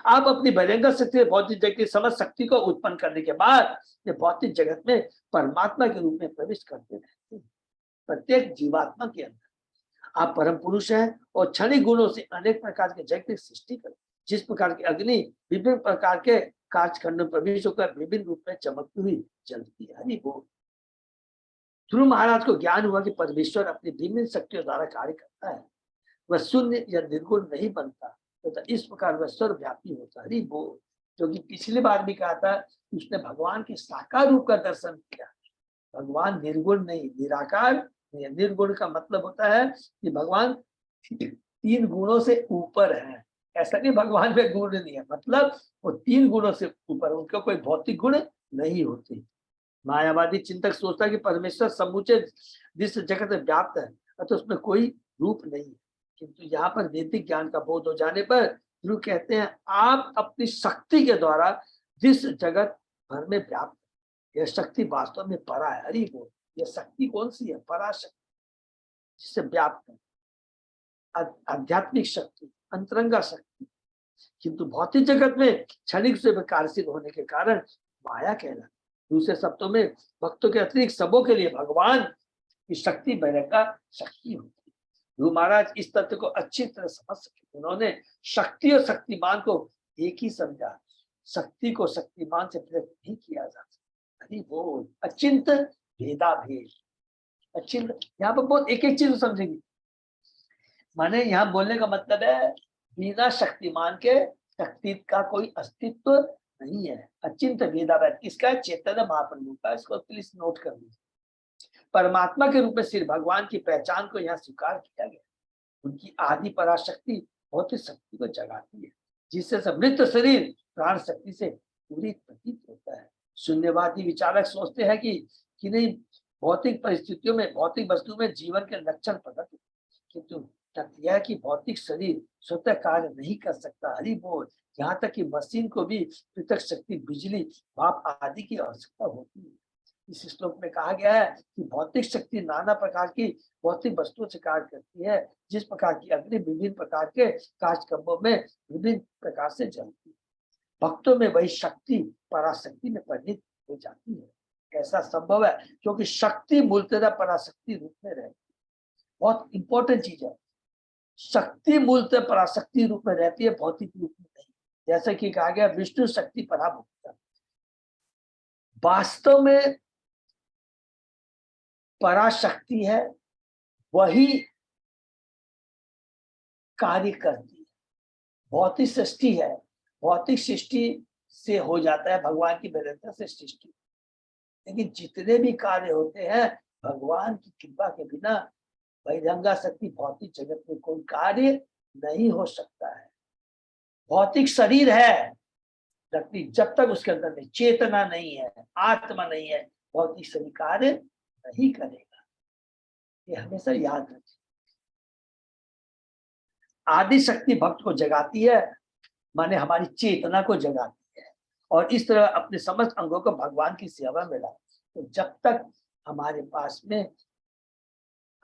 आप अपनी बहिरंगा शक्ति भौतिक जगत की समस्त शक्ति को उत्पन्न करने के बाद ये भौतिक जगत में परमात्मा के रूप में प्रवेश करते रहते हैं। प्रत्येक जीवात्मा के अंदर आप परम पुरुष हैं और क्षणिक गुणों से अनेक प्रकार के जगत की सृष्टि करते हैं। जिस प्रकार की अग्नि विभिन्न प्रकार के काचखंड में प्रवेश होकर विभिन्न रूप में चमकती हुई जलती है। हरि बोल। ध्रुव महाराज को ज्ञान हुआ कि परमेश्वर अपनी विभिन्न शक्तियों द्वारा कार्य करता है, वह शून्य या निर्गुण नहीं बनता, तो इस प्रकार वह सर्वव्यापी होता है। हरि बोल। जो कि पिछली बार भी कहा था, उसने भगवान के साकार रूप का दर्शन किया। भगवान निर्गुण नहीं, निराकार। निर्गुण का मतलब होता है कि भगवान 3 गुणों से ऊपर है। ऐसा नहीं भगवान में गुण नहीं है, मतलब वो 3 गुणों से ऊपर, उनका कोई भौतिक गुण नहीं होते। मायावादी चिंतक सोचता है कि परमेश्वर समूचे जिस जगत में व्याप्त है तो उसमें कोई रूप नहीं है, किंतु यहाँ पर वैदिक ज्ञान का बोध हो जाने पर ध्रुव कहते हैं आप अपनी शक्ति के द्वारा जिस जगत भर में व्याप्त है, यह शक्ति वास्तव में परा है। हरि बोल। यह शक्ति कौन सी है? पराशक्ति, जिससे व्याप्त है, आध्यात्मिक शक्ति, अंतरंगा शक्ति। किंतु भौतिक जगत में क्षणिक से विकारशील होने के कारण माया कहलाती। दूसरे शब्दों में भक्तों के अतिरिक्त सबों के लिए भगवान की शक्ति बहिरंगा शक्ति होती है। ध्रुव महाराज इस तथ्य को अच्छी तरह समझ सके। उन्होंने शक्ति और शक्तिमान को एक ही समझा। शक्ति को शक्तिमान से पृथक नहीं किया जा सकता। हरि बोल। अचिंत भेदा भेद। अचिंत, यहाँ पर बहुत एक एक चीज समझेंगे। माने यहाँ बोलने का मतलब है बिना शक्तिमान के शक्ति का कोई अस्तित्व नहीं है। अचिंत भेदाभेद किसका है? चैतन्य महाप्रभु का। इसको प्लीज नोट कर लीजिए। परमात्मा के रूप में श्री भगवान की पहचान को यहाँ स्वीकार किया गया। उनकी आदि पराशक्ति भौतिक शक्ति को जगाती है, जिससे समृद्ध शरीर प्राण शक्ति से पूरी प्रतीत होता है। शून्यवादी विचारक सोचते हैं कि नहीं भौतिक परिस्थितियों में, भौतिक वस्तु में जीवन के लक्षण प्रकट होते, किंतु तथ्य है कि भौतिक शरीर स्वतः कार्य नहीं कर सकता। हरि बोल। यहाँ तक कि मशीन को भी पृथक शक्ति, बिजली, भाप आदि की आवश्यकता होती है। इस श्लोक में कहा गया है कि भौतिक शक्ति नाना प्रकार की भौतिक वस्तुओं से कार्य करती है। जिस प्रकार की अग्नि विभिन्न प्रकार के काचखंभों में विभिन्न प्रकार से जलती है, भक्तों में वही शक्ति पराशक्ति में परिणित हो जाती है। ऐसा संभव है क्योंकि शक्ति मूलतः पराशक्ति रूप में रहती है। बहुत इंपॉर्टेंट चीज है। शक्ति मूलतः पराशक्ति रूप में रहती है, भौतिक रूप में नहीं। जैसा कि कहा गया विष्णु शक्ति पराभूता। वास्तव में पराशक्ति है, वही कार्य करती है। भौतिक सृष्टि है, भौतिक सृष्टि से हो जाता है भगवान की निरंतर से सृष्टि, लेकिन जितने भी कार्य होते हैं भगवान की कृपा के बिना बहिरंगा शक्ति भौतिक जगत में कोई कार्य नहीं हो सकता है। भौतिक शरीर है, लेकिन जब तक उसके अंदर में चेतना नहीं है, आत्मा नहीं है, भौतिक शरीर कार्य नहीं करेगा। ये हमेशा याद रखिए। आदि शक्ति भक्त को जगाती है, माने हमारी चेतना को जगाती है, और इस तरह अपने समस्त अंगों को भगवान की सेवा में लाए। तो जब तक हमारे पास में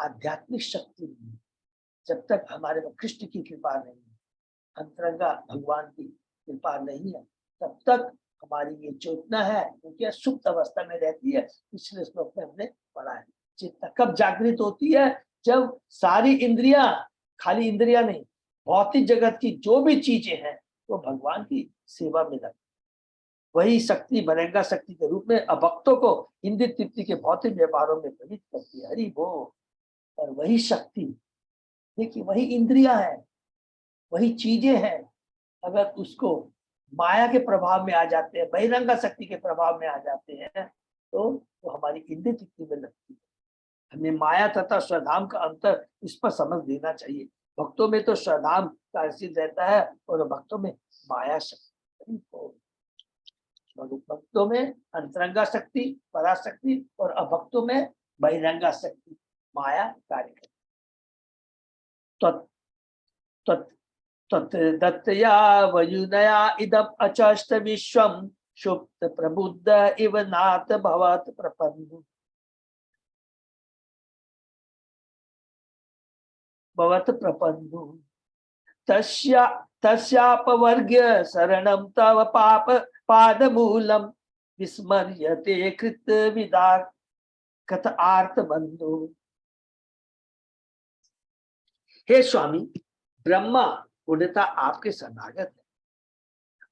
आध्यात्मिक शक्ति नहीं, जब तक हमारे में कृष्ण की कृपा नहीं, अंतरंगा भगवान की कृपा नहीं है, तब तक हमारी ये चेतना है, क्योंकि सुप्त अवस्था में रहती है। पिछले श्लोक में हमने पढ़ा है, चेतना कब जागृत होती है? जब सारी इंद्रियां, खाली इंद्रियां नहीं, भौतिक जगत की जो भी चीजें हैं वो भगवान की सेवा में लगती। वही शक्ति बहिरंगा शक्ति के रूप में अभक्तों को इंद्रिय तृप्ति के भौतिक व्यवहारों में प्रवृत्त करती है। हरि बोल। और वही शक्ति, देखिए वही इंद्रियां है, वही चीजें हैं, अगर उसको माया के प्रभाव में आ जाते हैं, बहिरंगा शक्ति के प्रभाव में आ जाते हैं, तो वो हमारी इंद्रिय तृप्ति में लगती है। हमें माया तथा स्वधाम का अंतर इस पर समझ देना चाहिए। भक्तों में तो स्वधाम का सिद्ध रहता है और भक्तों में माया शक्ति। भक्तों में अंतरंगा शक्ति, पराशक्ति, और अभक्तों में बहिरंगा शक्ति, माया कार्य करती। दत्तया वयुनया इदम अचष्ट विश्वम शुप्त प्रबुद्ध इव नाथ भवत प्रपन्नु भवत प्रपन्नु तस्यापवर्ग्य शरणं तव पाप पादमूलम विस्मर्यते कृत विदा कथ आर्त बंधु। हे स्वामी, ब्रह्मा पूर्णतः आपके शरणागत है।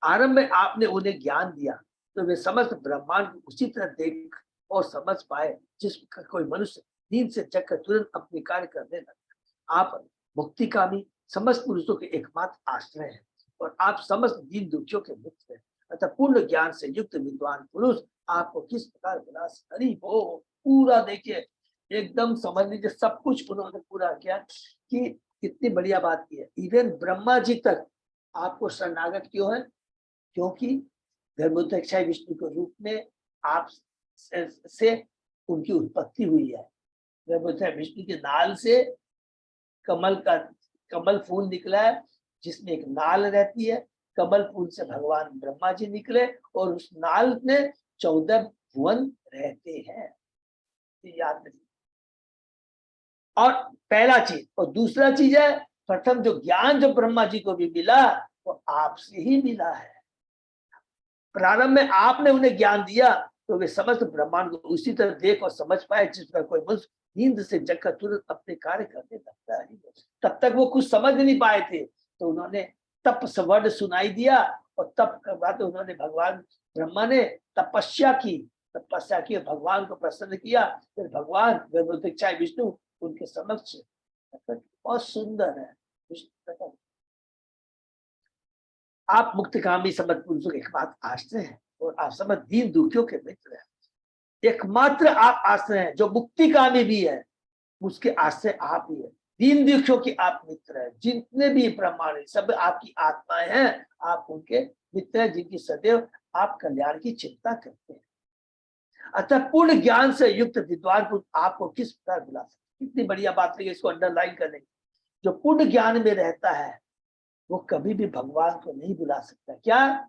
आरंभ में आपने उन्हें ज्ञान दिया तो वे समस्त ब्रह्मांड को उसी तरह देख और समझ पाए जिस कोई मनुष्य नींद से जगकर तुरंत अपने कार्य करने लगता। आप मुक्तिकामी समस्त पुरुषों के एकमात्र आश्रय हैं और आप समस्त दीन दुखियों के मित्र हैं। अतः पूर्ण ज्ञान से युक्त विद्वान पुरुष आपको किस प्रकार बुला। हरि बोल। पूरा देखिए, एकदम समझ लीजिए, सब कुछ उन्होंने पूरा किया कि कितनी बढ़िया बात की है। इवन ब्रह्मा जी तक आपको शरणागत क्यों है? क्योंकि गर्भोदक्षाय विष्णु के रूप में आप से उनकी उत्पत्ति हुई है। गर्भोदक्षाय विष्णु के नाल से कमल फूल निकला है, जिसमें एक नाल रहती है। कमल फूल से भगवान ब्रह्मा जी निकले और उस नाल में 14 भुवन रहते हैं। याद रखिए। और पहला चीज, और दूसरा चीज है, प्रथम जो ज्ञान जो ब्रह्मा जी को भी मिला वो आपसे ही मिला है। प्रारंभ में आपने उन्हें ज्ञान दिया तो वे समस्त ब्रह्मांड को उसी तरह देख और समझ पाए जिस पर कोई मनुष्य नींद से जगकर तुरंत अपने कार्य करने लगता है। तब तक वो कुछ समझ नहीं पाए थे, तो उन्होंने तप वर्ड सुनाई दिया, और तप के बाद उन्होंने भगवान ब्रह्मा ने तपस्या की और भगवान को प्रसन्न किया। फिर भगवान गर्भोदक्षाय विष्णु उनके समक्ष। बहुत सुंदर है। आप मुक्तिकामी समस्त पुरुषों के एकमात्र आश्रय हैं और आप समस्त दीन दुखियों के मित्र हैं। एकमात्र आप आश्रय हैं जो मुक्तिकामी भी है, उसके आश्रय आप ही है। दीन दुखियों की आप मित्र हैं। जितने भी ब्रह्मांड सब आपकी आत्माएं हैं, आप उनके मित्र हैं जिनकी सदैव आप कल्याण की चिंता करते हैं। अतः पूर्ण ज्ञान से युक्त विद्वान पुरुष आपको किस प्रकार बुला सकते। कितनी बढ़िया बात है, इसको अंडरलाइन करने। जो पूर्ण ज्ञान में रहता है वो कभी भी भगवान को नहीं बुला सकता। क्या?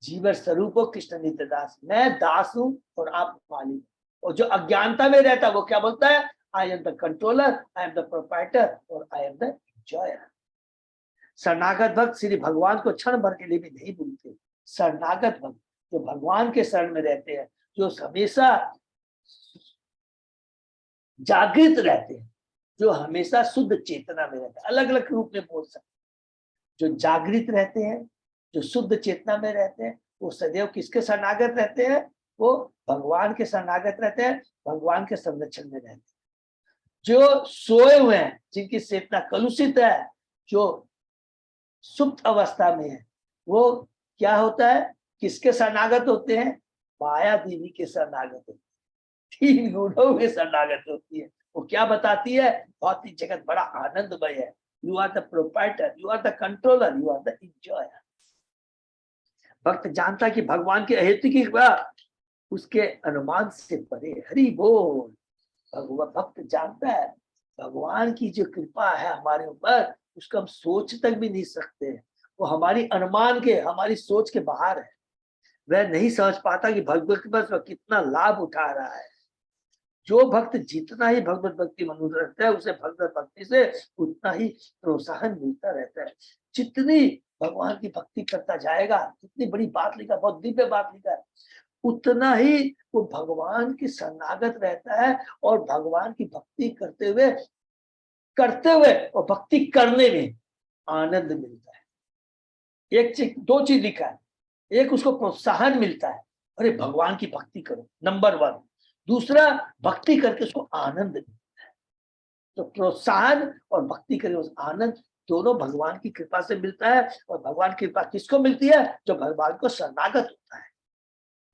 जीवन स्वरूप हो कृष्ण नित्य दास, मैं दास हूं और आप मालिक। और जो अज्ञानता में रहता है वो क्या बोलता है? I am the controller, I am the proprietor और आई एम द एंजॉयर। शरणागत भक्त श्री भगवान को क्षण भर के लिए भी नहीं भूलते। शरणागत भक्त जो भगवान के शरण में रहते हैं, जो हमेशा जागृत रहते हैं, जो हमेशा शुद्ध चेतना में रहते हैं। अलग अलग रूप में बोल सकते। जो जागृत रहते हैं, जो शुद्ध चेतना में रहते हैं, वो सदैव किसके शरणागत रहते हैं? वो भगवान के शरणागत रहते हैं, भगवान के संरक्षण में रहते हैं। जो सोए हुए हैं, जिनकी चेतना कलुषित है, जो सुप्त अवस्था में है, वो क्या होता है, किसके शरणागत होते हैं, माया देवी के शरणागत होते हैं, 3 गुणों के शरणागत होती है। वो क्या बताती है, भौतिक जगत बड़ा आनंदमय है, you are the proprietor, you are the controller, you are the enjoyer. भक्त जानता कि भगवान की अहेतु की कृपा उसके अनुमान से परे, हरि बोल। भगवान भक्त जानता है भगवान की जो कृपा है हमारे ऊपर, उसको हम सोच तक भी नहीं सकते, वो हमारी अनुमान के, हमारी सोच के बाहर है। वह नहीं समझ पाता कि भगवत कृपा से कितना लाभ उठा रहा है। जो भक्त जितना ही भगवत भक्ति मनुष्य रखता है, उसे भगवत भक्ति से उतना ही प्रोत्साहन मिलता रहता है। जितनी भगवान की भक्ति करता जाएगा, कितनी बड़ी बात लिखा, बहुत दिव्य बात लिखा है, उतना ही वो भगवान की शरणागत रहता है और भगवान की भक्ति करते हुए और भक्ति करने में आनंद मिलता है। एक चीज, 2 चीज लिखा है, एक उसको प्रोत्साहन मिलता है, अरे भगवान की भक्ति करो, नंबर 1। दूसरा, भक्ति करके उसको आनंद मिलता है। तो प्रोत्साहन और भक्ति करके उस आनंद दोनों भगवान की कृपा से मिलता है। और भगवान की कृपा किसको मिलती है, जो भगवान को शरणागत होता है।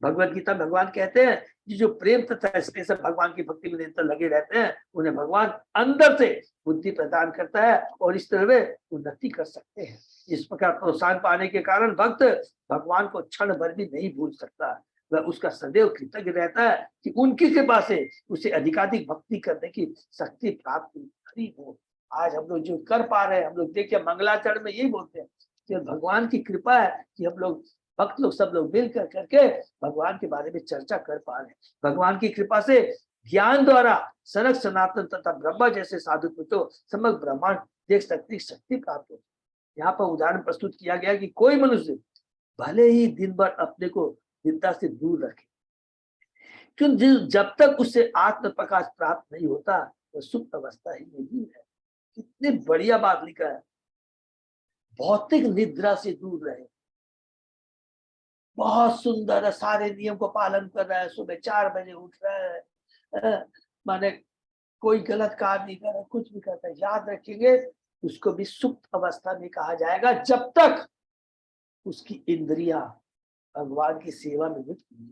भगवत गीता भगवान कहते हैं कि जो प्रेम तथा स्नेह से भगवान की भक्ति में निरंतर लगे रहते हैं, उन्हें भगवान अंदर से बुद्धि प्रदान करता है और इस तरह वे उन्नति कर सकते हैं। इस प्रकार प्रोत्साहन पाने के कारण भक्त भगवान को क्षण भर भी नहीं भूल सकता। वह उसका सदैव कृतज्ञ रहता है कि उनकी कृपा से उसे अधिकाधिक भक्ति करने की शक्ति प्राप्त हुई हो। आज हम लोग जो कर पा रहे हैं, हम लोग देखिए मंगलाचरण में यही बोलते हैं कि भगवान की कृपा है कि हम लोग भक्त लोग सब लोग मिलकर करके भगवान के बारे में चर्चा कर पा रहे हैं। भगवान की कृपा से ज्ञान द्वारा सनक सनातन तथा ब्रह्मा जैसे साधु पुरुषों समग्र ब्रह्मांड देख सकती शक्ति प्राप्त हो। यहाँ पर उदाहरण प्रस्तुत किया गया कि कोई मनुष्य भले ही दिन भर अपने को चिंता से दूर रखे, क्योंकि जब तक उससे आत्म प्रकाश प्राप्त नहीं होता वह सुप्त अवस्था ही नहीं है। कितनी बढ़िया बात लिखा है, भौतिक निद्रा से दूर रहे। बहुत सुंदर है, सारे नियम को पालन कर रहा है, सुबह 4 बजे उठ रहा है, माने कोई गलत काम नहीं कर रहा, कुछ भी करता है। याद रखेंगे उसको भी सुप्त अवस्था में कहा जाएगा जब तक उसकी इंद्रियां भगवान की सेवा में लिप्त नहीं।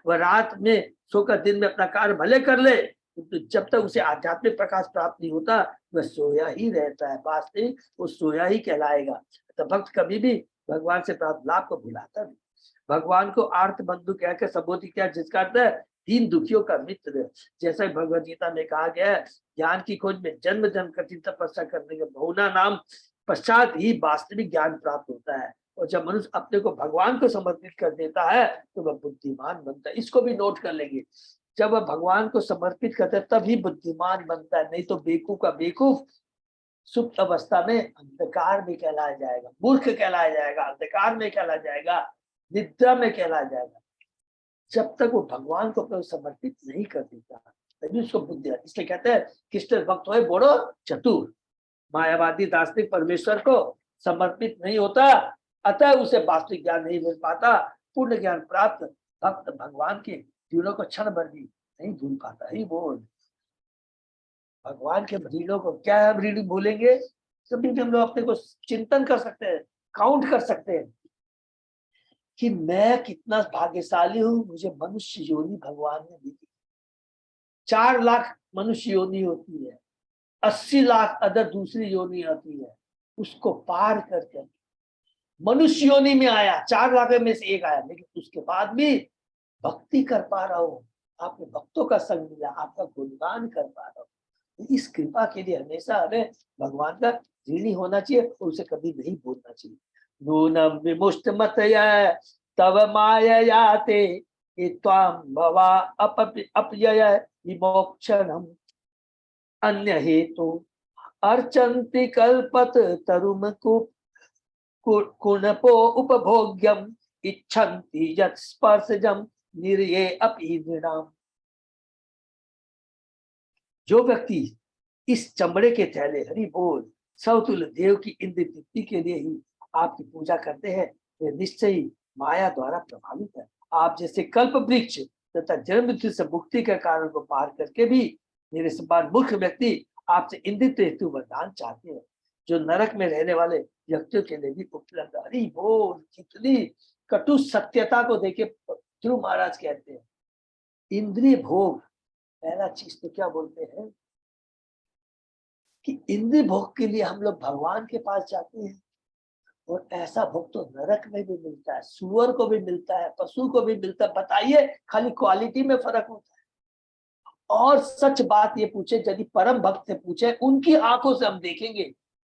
वह रात में सोकर दिन में अपना कार्य भले कर ले, तो जब तक उसे आध्यात्मिक प्रकाश प्राप्त नहीं होता वह सोया ही रहता है, वास्तविक वो सोया ही कहलाएगा। तो भक्त कभी भी भगवान से प्राप्त लाभ को भुलाता नहीं। भगवान को आर्त बंधु कहकर संबोधित किया, जिसका अर्थ है दीन दुखियों का मित्र। जैसा भगवद गीता में कहा गया है, ज्ञान की खोज में जन्म जन्म कठिन तपस्या करने के बहुना नाम पश्चात ही वास्तविक ज्ञान प्राप्त होता है। और जब मनुष्य अपने को भगवान को समर्पित कर देता है तो वह बुद्धिमान बनता है। इसको भी नोट कर लेंगे, जब वह भगवान को समर्पित करता है तभी बुद्धिमान बनता है, नहीं तो बेवकूफ का बेवकूफ सुप्त अवस्था में अंधकार में कहलाया जाएगा, मूर्ख कहलाया जाएगा, अंधकार में कहलाया जाएगा, निद्रा में कहलाया जाएगा। जब तक वो भगवान को अपने समर्पित नहीं कर देता तभी उसको बुद्धि। इसलिए कहते हैं कृष्ण भक्त हो बड़ो चतुर। मायावादी दार्शनिक परमेश्वर को समर्पित नहीं होता, अतः उसे वास्तविक ज्ञान नहीं मिल पाता। पूर्ण ज्ञान प्राप्त भक्त भगवान के लीलों को क्षण भर भी नहीं भूल पाता। ही बोल भगवान के लीलों को क्या हम रीडिंग भूलेंगे? कभी भी हम लोग अपने को चिंतन कर सकते हैं, काउंट कर सकते हैं कि मैं कितना भाग्यशाली हूं, मुझे मनुष्य योनि भगवान ने दी। 4 लाख मनुष्य योनि होती है, 80 लाख अदर दूसरी योनि आती है, उसको पार करके मनुष्य योनि में आया, 4 लाख में से एक आया, लेकिन उसके बाद भी भक्ति कर पा रहा हूं, आपने भक्तों का संग मिला, आपका गुणगान कर पा रहा हूं। इस कृपा के लिए हमेशा हमें भगवान का ऋणी होना चाहिए और उसे कभी नहीं भूलना चाहिए। नूनम विमुष्टमतया तव मायया ते त्वां भवा अपयय विमोक्षणम् अन्य हेतु अर्चन्ति कल्पत तरुम कुणपो उपभोग्यम इच्छन्ति यत् स्पर्शजम निर्ये अपि नृणाम। जो व्यक्ति इस चमड़े के थैले हरि बोल सवतुल्य देव की इंद्र तृप्ति के लिए ही आपकी पूजा करते हैं, वे निश्चय ही माया द्वारा प्रभावित है। आप जैसे कल्प वृक्ष तथा जन्म मृत्यु से मुक्ति के कारण को पार करके भी मेरे समान मूर्ख व्यक्ति आपसे इंद्रित हेतु वरदान चाहते हैं। जो नरक में रहने वाले व्यक्तियों के लिए भी उपलब्ध। हरि बोल। कितनी कटु सत्यता को देखे ध्रुव महाराज कहते हैं इंद्रिय भोग। पहला चीज तो क्या बोलते हैं कि इंद्रिय भोग के लिए हम लोग भगवान के पास जाते हैं, और ऐसा भोग तो नरक में भी मिलता है, सुअर को भी मिलता है, पशु को भी मिलता है। बताइए, खाली क्वालिटी में फर्क होता है। और सच बात ये पूछे, यदि परम भक्त से पूछे, उनकी आंखों से हम देखेंगे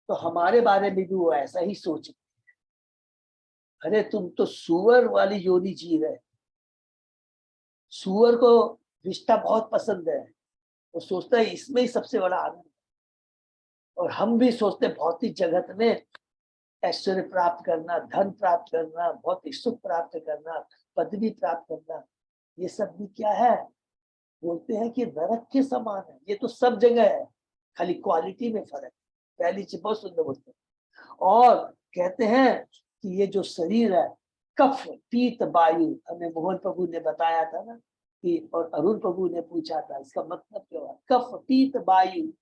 तो हमारे बारे में भी वो ऐसा ही सोचते हैं। अरे तुम तो सुअर वाली योनि जी रहे। सुअर को विष्ठा बहुत पसंद है, वो सोचता है इसमें ही सबसे बड़ा आनंद है। और हम भी सोचते भौतिक जगत में ऐश्वर्य प्राप्त करना, धन प्राप्त करना, भौतिक सुख प्राप्त करना, पदवी प्राप्त करना, ये सब भी क्या है, बोलते हैं कि नरक के समान है। ये तो सब जगह है, खाली क्वालिटी में फर्क। पहली चीज बहुत सुंदर बोलते हैं। और कहते हैं कि ये जो शरीर है, कफ पीत वायु, हमें मोहन प्रभु ने बताया था ना कि, और अरुण प्रभु ने पूछा था इसका मतलब क्या है। कफ पीत वायु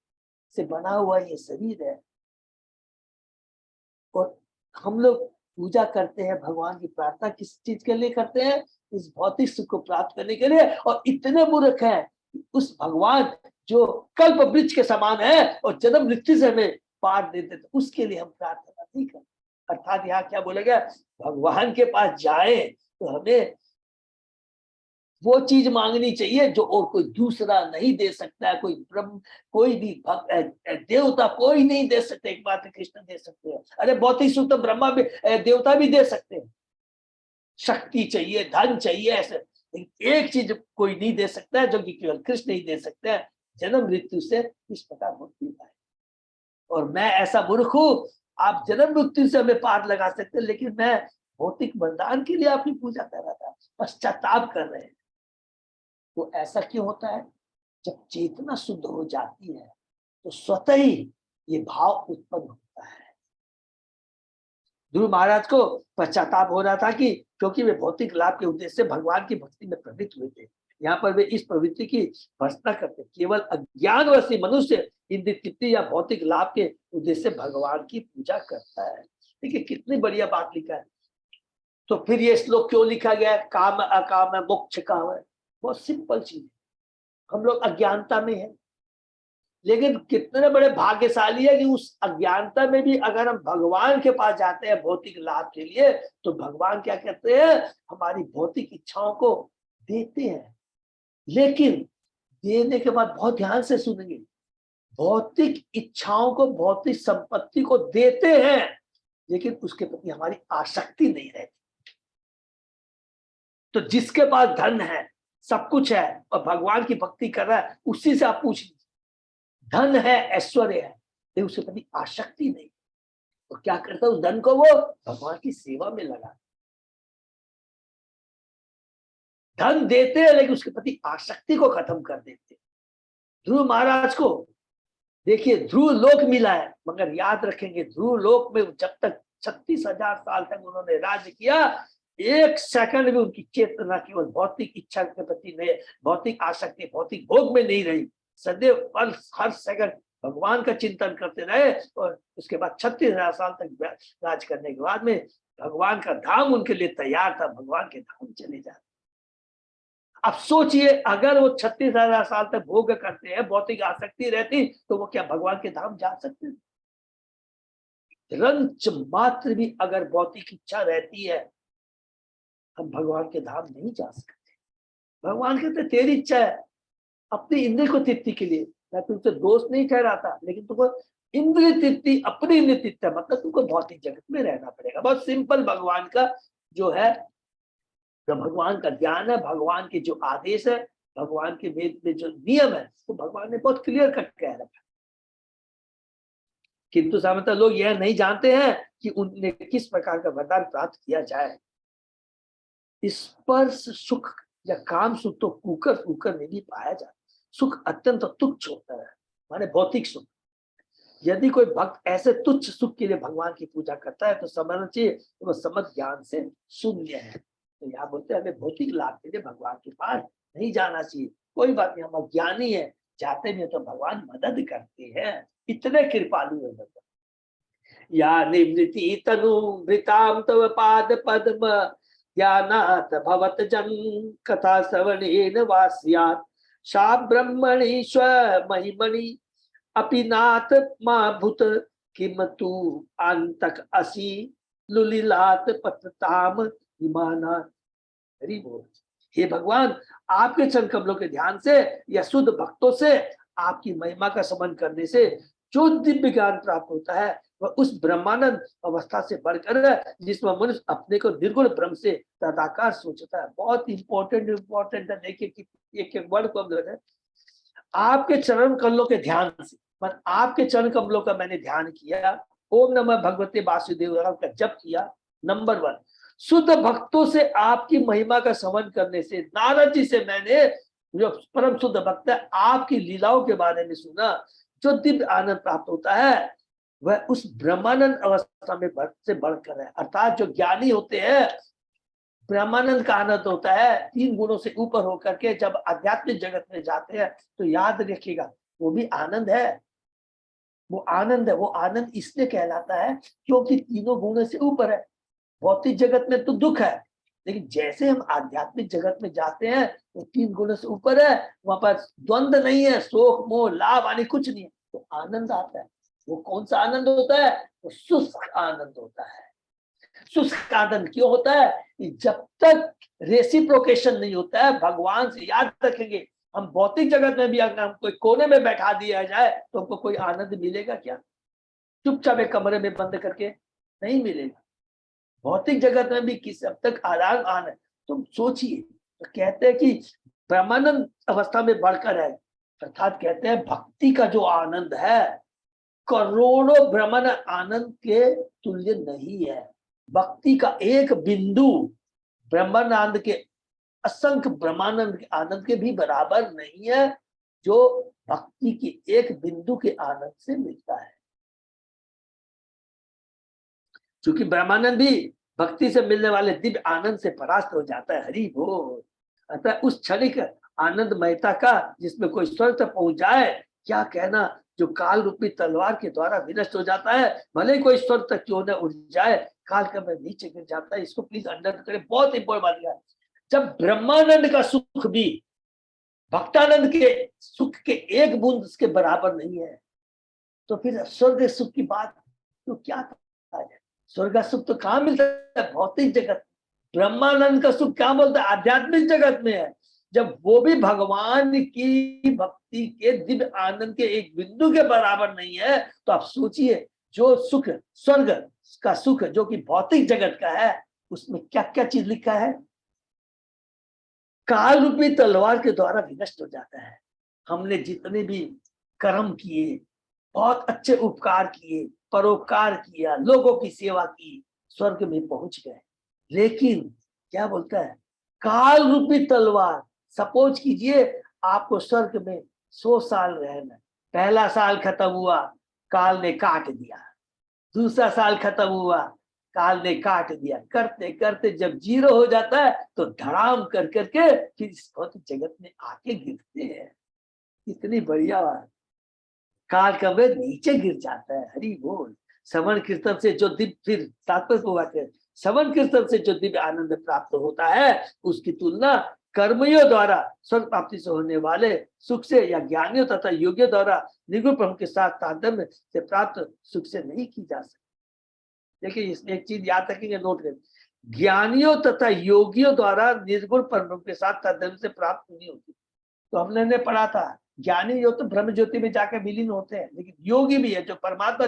से बना हुआ ये शरीर है, और हम लोग पूजा करते हैं, भगवान की प्रार्थना किस चीज के लिए करते हैं, इस भौतिक सुख को प्राप्त करने के लिए। और इतने मूर्ख हैं, उस भगवान जो कल्प वृक्ष के समान है और जन्म मृत्यु से हमें पार देते, तो उसके लिए हम प्रार्थना नहीं करते। अर्थात यहाँ क्या बोलेगा, भगवान के पास जाए तो हमें वो चीज मांगनी चाहिए जो और कोई दूसरा नहीं दे सकता है। कोई ब्रह्म, कोई भी देवता कोई नहीं दे सकते, एकमात्र कृष्ण दे सकते हैं। अरे भौतिक सुख तो ब्रह्मा भी, देवता भी दे सकते हैं। शक्ति चाहिए, धन चाहिए, ऐसे, लेकिन एक चीज कोई नहीं दे सकता है, जो कि केवल कृष्ण ही दे सकते हैं, जन्म मृत्यु से इस प्रकार मुक्ति पाए। और मैं ऐसा मूर्ख हूं, आप जन्म मृत्यु से हमें पार लगा सकते हैं, लेकिन मैं भौतिक वरदान के लिए आपकी पूजा कर रहा था, पश्चाताप कर रहे हैं। तो ऐसा क्यों होता है, जब चेतना शुद्ध हो जाती है तो स्वतः ही ये भाव उत्पन्न होता है। ध्रुव महाराज को पश्चाताप हो रहा था कि क्योंकि वे भौतिक लाभ के उद्देश्य से भगवान की भक्ति में प्रवृत्त हुए थे। यहाँ पर वे इस प्रवृत्ति की भर्त्सना करते। केवल अज्ञानवशी मनुष्य इंद्रिय तृप्ति या भौतिक लाभ के उद्देश्य से भगवान की पूजा करता है। देखिए कितनी बढ़िया बात लिखा है। तो फिर ये श्लोक क्यों लिखा गया है, काम अकाम मोक्ष काम है। बहुत सिंपल चीज है, हम लोग अज्ञानता में है, लेकिन कितने बड़े भाग्यशाली है कि उस अज्ञानता में भी अगर हम भगवान के पास जाते हैं भौतिक लाभ के लिए, तो भगवान क्या कहते हैं, हमारी भौतिक इच्छाओं को देते हैं। लेकिन देने के बाद बहुत ध्यान से सुनेंगे, भौतिक इच्छाओं को, भौतिक संपत्ति को देते हैं, लेकिन उसके प्रति हमारी आसक्ति नहीं रहती। तो जिसके पास धन है, सब कुछ है, और भगवान की भक्ति कर रहा है, उसी से आप पूछ लीजिए, धन है, ऐश्वर्य है, लेकिन उसके प्रति आसक्ति नहीं, तो क्या करता है, उस धन को वो भगवान की सेवा में लगा। धन देते हैं लेकिन उसके प्रति आसक्ति को खत्म कर देते। ध्रुव महाराज को देखिए ध्रुव लोक मिला है, मगर याद रखेंगे ध्रुव लोक में जब तक 36,000 साल तक उन्होंने राज्य किया, एक सेकंड भी उनकी चेतना केवल भौतिक इच्छा के प्रति नहीं, भौतिक आसक्ति, भौतिक भोग में नहीं रही। सदैव हर सेकंड भगवान का चिंतन करते रहे। और उसके बाद 36,000 साल तक राज करने के बाद में भगवान का धाम उनके लिए तैयार था, भगवान के धाम चले जाते। अब सोचिए, अगर वो 36,000 साल तक भोग करते हैं, भौतिक आसक्ति रहती, तो वो क्या भगवान के धाम जा सकते? रंच मात्र भी अगर भौतिक इच्छा रहती है, हम भगवान के धाम नहीं जा सकते। भगवान कहते तेरी इच्छा है, अपनी इंद्रिय को तृप्ति के लिए, मैं तुमसे दोष नहीं ठहराता, लेकिन तुमको इंद्रिय तृप्ति, अपनी इंद्रिय तृप्ति मतलब तुमको भौतिक जगत में रहना पड़ेगा। बहुत सिंपल भगवान का जो है, तो भगवान का ज्ञान है, भगवान के जो आदेश है, भगवान के वेद में जो नियम है, तो भगवान ने बहुत क्लियर कट कह रखा। किंतु सामान्यतः लोग यह नहीं जानते हैं कि उन्हें किस प्रकार का वरदान प्राप्त किया जाए। स्पर्श सुख या काम सुख तो कुकर में भी पाया जाता। सुख अत्यंत तुच्छ होता है, माने भौतिक सुख। यदि कोई भक्त ऐसे तुच्छ सुख के लिए भगवान की पूजा करता है, तो समझना चाहिए वो समझ ज्ञान से शून्य है। तो यहाँ बोलते हैं हमें भौतिक लाभ के लिए भगवान के पास नहीं जाना चाहिए। कोई बात नहीं, हम अज्ञानी है, जाते भी तो भगवान मदद करते हैं, इतने कृपालु है भगवान। या निवृत्ति तनु भृताम तव पाद पद्म ज्ञानात् भवत जन कथा श्रवणेन वास्यात् सा ब्रह्मणीश्वर महिमणि अपि नाथ मा भूत किम तू अंतक असि लुलिलात पतताम हिमानाथ। हरि बोल। हे भगवान, आपके चरण कमलों के ध्यान से या शुद्ध भक्तों से आपकी महिमा का समन करने से जो दिव्य ज्ञान प्राप्त होता है वह उस ब्रह्मानंद अवस्था से बढ़कर है जिसमें मनुष्य अपने को निर्गुण ब्रह्म से तदाकार सोचता है। बहुत इंपॉर्टेंट है। देखिए कि एक वर्ड को हम रखें, आपके चरण कमलों के ध्यान से, आपके चरण कमलों का मैंने ध्यान किया, ओम नमः भगवते वासुदेव का जप किया। नंबर 1, शुद्ध भक्तों से आपकी महिमा का समन करने से, नारद जी से मैंने, जो परम शुद्ध भक्त है, आपकी लीलाओं के बारे में सुना। जो दिव्य आनंद प्राप्त होता है वह उस ब्रह्मानंद अवस्था में से बढ़कर है। अर्थात जो ज्ञानी होते हैं, ब्रह्मानंद का आनंद होता है 3 गुणों से ऊपर होकर के जब आध्यात्मिक जगत में जाते हैं, तो याद रखिएगा वो भी आनंद है। वो आनंद है, वो आनंद इसलिए कहलाता है क्योंकि तीनों गुणों से ऊपर है। भौतिक जगत में तो दुख है, लेकिन जैसे हम आध्यात्मिक जगत में जाते हैं तो 3 गुणों से ऊपर है, वहां पर द्वंद्व नहीं है, शोक मोह लाभ हानि कुछ नहीं है, तो आनंद आता है। वो कौन सा आनंद होता है? वो शुष्क आनंद होता है। शुष्क आनंद क्यों होता है? कि जब तक रेसिप्रोकेशन नहीं होता है भगवान से, याद रखेंगे, हम भौतिक जगत में भी अगर हम कोई कोने में बैठा दिया जाए तो हमको कोई आनंद मिलेगा क्या? चुपचाप एक कमरे में बंद करके नहीं मिलेगा। भौतिक जगत में भी किस हद तक आराम आनंद, तुम सोचिए। तो कहते हैं कि ब्रह्मानंद अवस्था में बढ़कर है, अर्थात कहते हैं भक्ति का जो आनंद है करोड़ों ब्रह्मानंद आनंद के तुल्य नहीं है। भक्ति का एक बिंदु ब्रह्मानंद के, असंख्य ब्रह्मानंद के आनंद के भी बराबर नहीं है, जो भक्ति के एक बिंदु के आनंद से मिलता है। क्योंकि ब्रह्मानंद भी भक्ति से मिलने वाले दिव्य आनंद से परास्त हो जाता है। हरि बोल। अतः उस क्षणिक आनंदमयता का जिसमें कोई स्वर्ग तक पहुंच जाए, क्या कहना, जो काल रूपी तलवार के द्वारा विनष्ट हो जाता है, भले कोई स्वर्ग तक क्यों न उड़ जाए, काल का में नीचे गिर जाता है। इसको प्लीज अंडरस्टैंड करें, बहुत इंपॉर्टेंट बात है। जब ब्रह्मानंद का सुख भी भक्तानंद के सुख के एक बूंद के बराबर नहीं है, तो फिर स्वर्ग सुख की बात तो क्या है? स्वर्ग का सुख तो कहाँ मिलता है? भौतिक जगत। ब्रह्मानंद का सुख क्या बोलता है? आध्यात्मिक जगत में है। जब वो भी भगवान की भक्ति के दिव्य आनंद के एक बिंदु के बराबर नहीं है, तो आप सोचिए जो सुख स्वर्ग का सुख जो कि भौतिक जगत का है, उसमें क्या क्या चीज लिखा है? काल रूपी तलवार के द्वारा विनष्ट हो जाता है। हमने जितने भी कर्म किए, बहुत अच्छे उपकार किए, परोपकार किया, लोगों की सेवा की, स्वर्ग में पहुंच गए, लेकिन क्या बोलता है? काल रूपी तलवार, सपोज कीजिए आपको स्वर्ग में 100 साल रहना, पहला साल खत्म हुआ, काल ने काट दिया, दूसरा साल खत्म हुआ, काल ने काट दिया, करते करते जब 0 हो जाता है तो धड़ाम कर करके फिर इस भौतिक जगत में आके गिरते हैं। इतनी बढ़िया बात, काल का में नीचे गिर जाता है। हरि बोल। श्रवण कीर्तन से जो दिव्य, फिर तात्पर्य को बात है, श्रवण कीर्तन से जो दिव्य आनंद प्राप्त होता है, उसकी तुलना कर्मियों द्वारा स्वर्ग प्राप्ति से होने वाले सुख से या ज्ञानियों तथा योगियों द्वारा निर्गुण ब्रह्म के साथ तारतम्य से प्राप्त सुख से नहीं की जा सकती। देखिए इसमें एक चीज याद रखेंगे, नोट करें, ज्ञानियों तथा योगियों द्वारा निर्गुण ब्रह्म के साथ तारतम्य से प्राप्त नहीं होती। तो हमने पढ़ा था ज्ञानी जो तो ब्रह्म ज्योति में जाकर विलीन होते हैं, लेकिन योगी भी है जो परमात्मा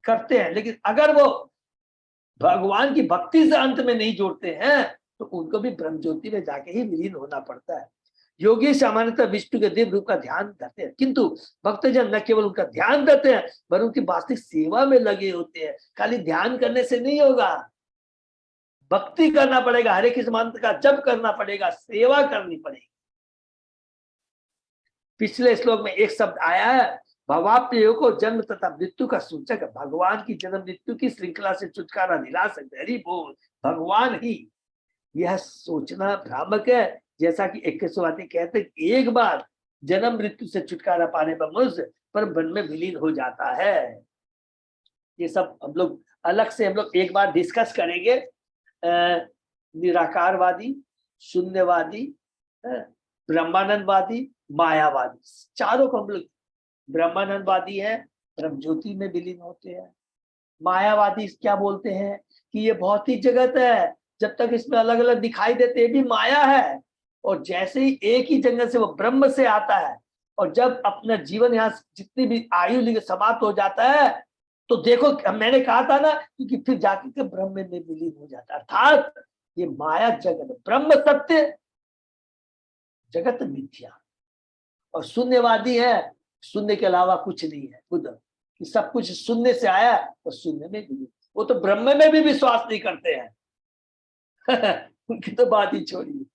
करते हैं, लेकिन अगर वो भगवान की भक्ति से अंत में नहीं जोड़ते हैं तो उनको भी ब्रह्म ज्योति में जाके ही विलीन होना पड़ता है। योगी सामान्यतः विष्णु के दिव्य रूप का ध्यान करते हैं, किंतु भक्तजन न केवल उनका ध्यान करते हैं पर उनकी वास्तविक सेवा में लगे होते हैं। खाली ध्यान करने से नहीं होगा, भक्ति करना पड़ेगा, हरे कृष्ण मंत्र का जप करना पड़ेगा, सेवा करनी पड़ेगी। पिछले श्लोक में एक शब्द आया है, भवाप्य को जन्म तथा मृत्यु का सूचक। भगवान की जन्म मृत्यु की श्रृंखला से छुटकारा दिला सकते। हरि बोल। भगवान ही, यह सोचना भ्रामक है, जैसा कि 21 कहते हैं, एक बार जन्म मृत्यु से छुटकारा पाने पर मनुष्य पर ब्रह्म में विलीन हो जाता है। ये सब हम लोग अलग से हम लोग एक बार डिस्कस करेंगे। निराकारवादी, शून्यवादी, ब्रह्मानंदवादी, मायावादी, चारों को हम लोग, ब्रह्मानंदवादी है ब्रह्म ज्योति में विलीन होते हैं। मायावादी क्या बोलते हैं कि ये भौतिक जगत है, जब तक इसमें अलग अलग दिखाई देते ये भी माया है, और जैसे ही एक ही जगह से वो ब्रह्म से आता है, और जब अपना जीवन यहाँ जितनी भी आयु समाप्त हो जाता है, तो देखो मैंने कहा था ना, क्योंकि फिर जाके के ब्रह्म में विलीन हो जाता है। अर्थात ये माया जगत, ब्रह्म सत्य, जगत मिथ्या। और शून्यवादी है, शून्य के अलावा कुछ नहीं है, खुद कि सब कुछ शून्य से आया और शून्य में भी, वो तो ब्रह्म में भी विश्वास नहीं करते हैं। उनकी तो बात ही छोड़िए।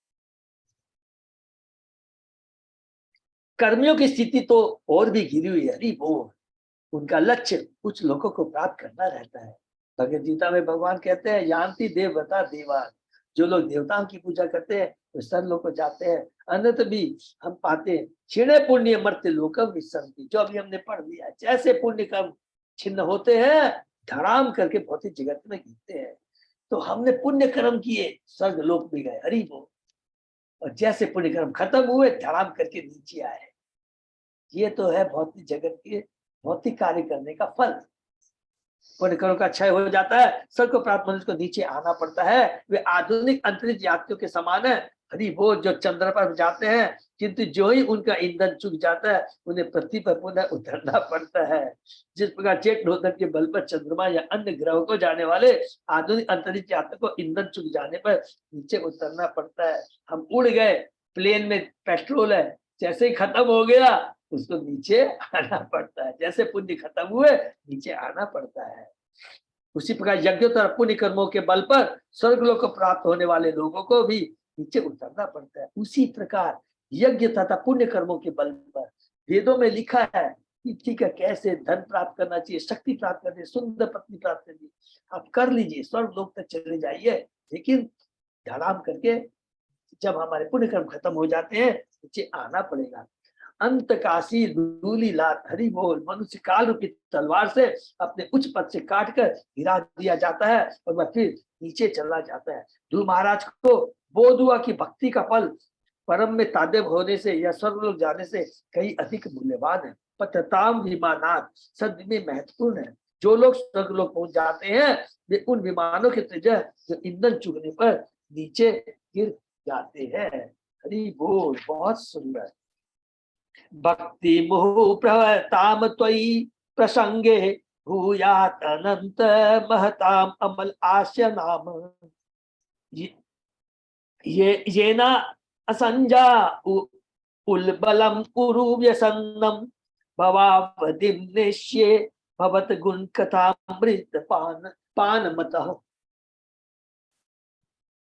कर्मियों की स्थिति तो और भी गिरी हुई है। अरे वो उनका लक्ष्य कुछ लोगों को प्राप्त करना रहता है। भगवद गीता में भगवान कहते हैं, यान्ति देवता देवान, जो लोग देवताओं की पूजा करते हैं वो सब लोग को जाते हैं। अन्यथा भी हम पाते हैं, क्षीणे पुण्य मर्त्य लोकम विसंति, जो अभी हमने पढ़ लिया है, जैसे पुण्य कर्म छिन्न होते हैं, धड़ाम करके भौतिक जगत में गिरते हैं। तो हमने पुण्य कर्म किए, स्वर्ग लोक में गए, हरि बोल, और जैसे पुण्य कर्म खत्म हुए, धड़ाम करके नीचे आए। ये तो है भौतिक जगत के भौतिक कार्य करने का फल। पुण्य कर्म का क्षय हो जाता है, स्वर्ग को प्राप्त मनुष्य को नीचे आना पड़ता है। वे आधुनिक अंतरिक्ष यात्रियों के समान है। हरि वो जो चंद्र पर जाते हैं, किंतु जो ही उनका ईंधन चुक जाता है, उन्हें पृथ्वी पर पुनः उतरना पड़ता है। जिस प्रकार जेट नोदन के बल पर चंद्रमा या अन्य ग्रहों को जाने वाले आधुनिक अंतरिक्ष यात्रियों को ईंधन चुक जाने पर नीचे उतरना पड़ता है। हम उड़ गए, प्लेन में पेट्रोल है, जैसे ही खत्म हो गया उसको नीचे आना पड़ता है। जैसे पुण्य खत्म हुए नीचे आना पड़ता है। उसी प्रकार यज्ञोत्तर पुण्य कर्मों के बल पर स्वर्गलोक को प्राप्त होने वाले लोगों को भी नीचे उतरना पड़ता है। उसी प्रकार यज्ञ तथा पुण्य कर्मों के बल पर वेदों में लिखा है कि ठीक है, कैसे धन प्राप्त करना चाहिए, शक्ति प्राप्त करनी, सुंदर पत्नी प्राप्त करनी, आप कर लीजिए, स्वर्ग लोक तक चले जाइए। लेकिन धड़ाम करके जब हमारे पुण्य कर्म खत्म हो जाते हैं, नीचे आना पड़ेगा। अंत काशी धूली लात, हरि बोल, मनुष्य काल रूपी तलवार से अपने उच्च पद से काट कर गिरा दिया जाता है और वह फिर नीचे चला जाता है। ध्रुव महाराज को बोध हुआ कि भक्ति का फल परम में तादेव होने से या स्वर्गलोक जाने से कहीं अधिक मूल्यवान है। पतताम विमानात, सद में महत्वपूर्ण है। जो लोग स्वर्गलोक पहुंच जाते हैं वे उन विमानों के तेजस जो ईंधन चुगने पर नीचे गिर जाते हैं। हरि बोल, बहुत सुंदर। भक्ति मुहु प्रवताम त्वयि प्रसंगे भूयात अनंत महताम अमल आस्य नाम। ये ना असंजा उल्बलम कुरु व्यसन्नम भवावधिम निश्ये भवत गुण कथामृत पान मतः।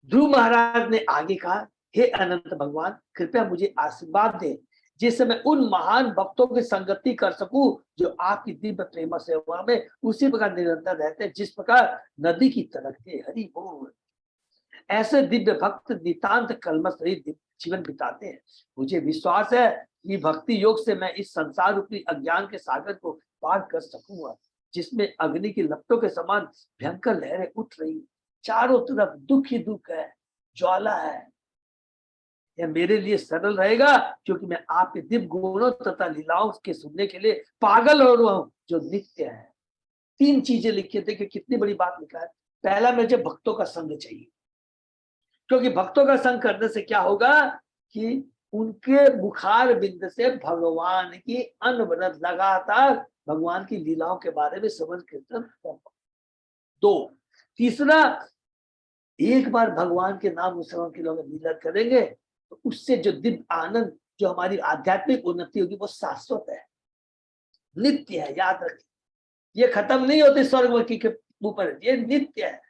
ध्रुव महाराज ने आगे कहा, हे अनंत भगवान, कृपया मुझे आशीर्वाद दे जिससे मैं उन महान भक्तों की संगति कर सकूं जो आपकी दिव्य प्रेम सेवा में उसी प्रकार निरंतर रहते हैं जिस प्रकार नदी की तलकते। हरि बोल। ऐसे दिव्य भक्त नितांत कलमश रहित जीवन बिताते हैं। मुझे विश्वास है कि भक्ति योग से मैं इस संसार रूपी अज्ञान के सागर को पार कर सकूंगा, जिसमें अग्नि की लपटों के समान भयंकर लहरें उठ रही, चारों तरफ दुख ही दुख है, ज्वाला है। यह मेरे लिए सरल रहेगा क्योंकि मैं आपके दिव्य गुणों तथा लीलाओं के सुनने के लिए पागल हो रहा हूं जो नित्य है। 3 चीजें लिखी थे कि कितनी बड़ी बात लिखा है। पहला, मुझे भक्तों का संग चाहिए, क्योंकि भक्तों का संग करने से क्या होगा कि उनके मुखार बिंद से भगवान की अनवरत लगातार भगवान की लीलाओं के बारे में श्रवण कीर्तन कर। 2, तीसरा, एक बार भगवान के नाम श्रवण की लोग लीला करेंगे तो उससे जो दिव्य आनंद, जो हमारी आध्यात्मिक उन्नति होगी वो शाश्वत है, नित्य है। याद रखिए, ये खत्म नहीं होती स्वर्ग के ऊपर, ये नित्य है।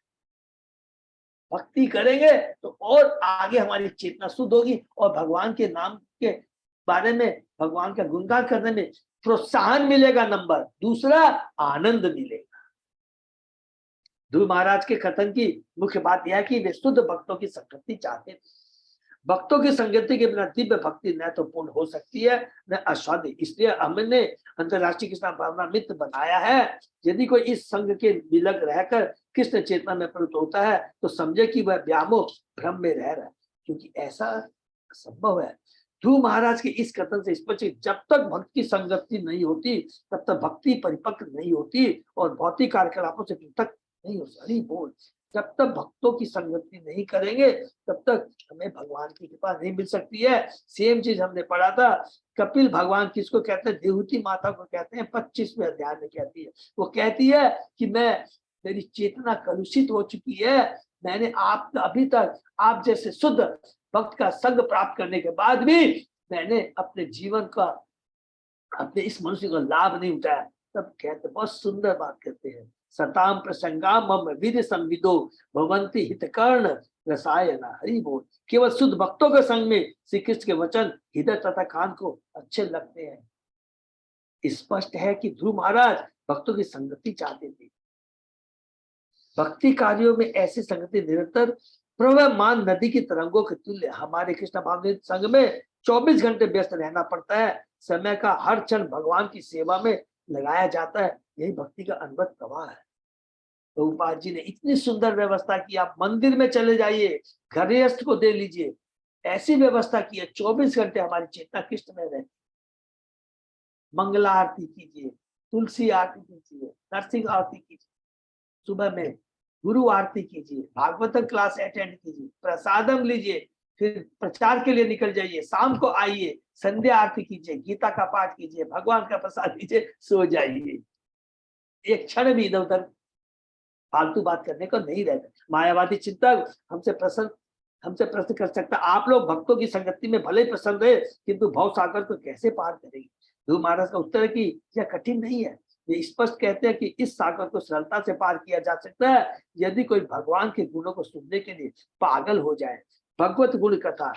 भक्ति करेंगे तो और आगे हमारी चेतना शुद्ध होगी और भगवान के नाम के बारे में, भगवान का गुणगान करने में प्रोत्साहन मिलेगा। नंबर दूसरा, आनंद मिलेगा। ध्रुव महाराज के कथन की मुख्य बात यह है कि वे शुद्ध भक्तों की संगति चाहते थे। भक्तों की संगति के बिना दिव्य भक्ति न तो पूर्ण हो सकती है न आस्वादी। इसलिए हमने अंतरराष्ट्रीय कृष्ण भावना मित्र बनाया है। यदि कोई इस संघ के विलग रहकर कृष्ण चेतना में प्रवृत्त होता है तो समझे कि वह व्यामोह भ्रम में रह रहा है, क्योंकि ऐसा संभव है। ध्रुव महाराज के इस कथन से स्पष्ट है, जब तक भक्त की संगति नहीं होती तब तक भक्ति परिपक्व नहीं होती और भौतिक कार्यकलापों से पृथक नहीं हो सकती। बोल, जब तक भक्तों की संगति नहीं करेंगे तब तक हमें भगवान की कृपा नहीं मिल सकती है। सेम चीज हमने पढ़ा था, कपिल भगवान किसको कहते हैं? देवहूति माता को कहते हैं। 25वें अध्याय में कहती है, वो कहती है कि मेरी चेतना कलुषित हो चुकी है, मैंने आप अभी तक आप जैसे शुद्ध भक्त का संग प्राप्त करने के बाद भी मैंने अपने जीवन का, अपने इस मनुष्य का लाभ नहीं उठाया। तब कहते, बहुत सुंदर बात कहते हैं, सताम प्रसंगाम मम विधि संविदो भवंती हितकर्ण रसायना। हरि बोल। केवल शुद्ध भक्तों के संग में श्री कृष्ण के वचन हृदय तथा कान को अच्छे लगते हैं। स्पष्ट है कि ध्रुव महाराज भक्तों की संगति चाहते थे। भक्ति कार्यों में ऐसी संगति निरंतर प्रवहमान नदी की तरंगों के तुल्य। हमारे कृष्ण भावना संघ में 24 घंटे व्यस्त रहना पड़ता है। समय का हर क्षण भगवान की सेवा में लगाया जाता है। यही भक्ति का अनवरत प्रवाह है। प्रभुपाद जी ने इतनी सुंदर व्यवस्था की, आप मंदिर में चले जाइए, गृहस्थ को दे लीजिए, ऐसी व्यवस्था की है 24 घंटे हमारी चेतना कृष्ण में रहती। मंगला आरती कीजिए, तुलसी आरती कीजिए, नरसिंह आरती कीजिए, सुबह में गुरु आरती कीजिए, भागवतम क्लास अटेंड कीजिए, प्रसादम लीजिए, फिर प्रचार के लिए निकल जाइए, शाम को आइए, संध्या आरती कीजिए, गीता का पाठ कीजिए, भगवान का प्रसाद लीजिए, सो जाइए। एक क्षण भी इधर उधर फालतू बात करने को नहीं रहता। मायावादी चिंतक हमसे प्रश्न कर सकता, आप लोग भक्तों की संगति में भले ही प्रसन्न रहे किंतु भव सागर को कैसे पार करेंगे? ध्रुव महाराज का उत्तर है कि यह कठिन नहीं है। ये स्पष्ट कहते हैं कि इस सागर को सरलता से पार किया जा सकता है यदि कोई भगवान के गुणों को सुनने के लिए पागल हो जाए। भगवत गुण कथा,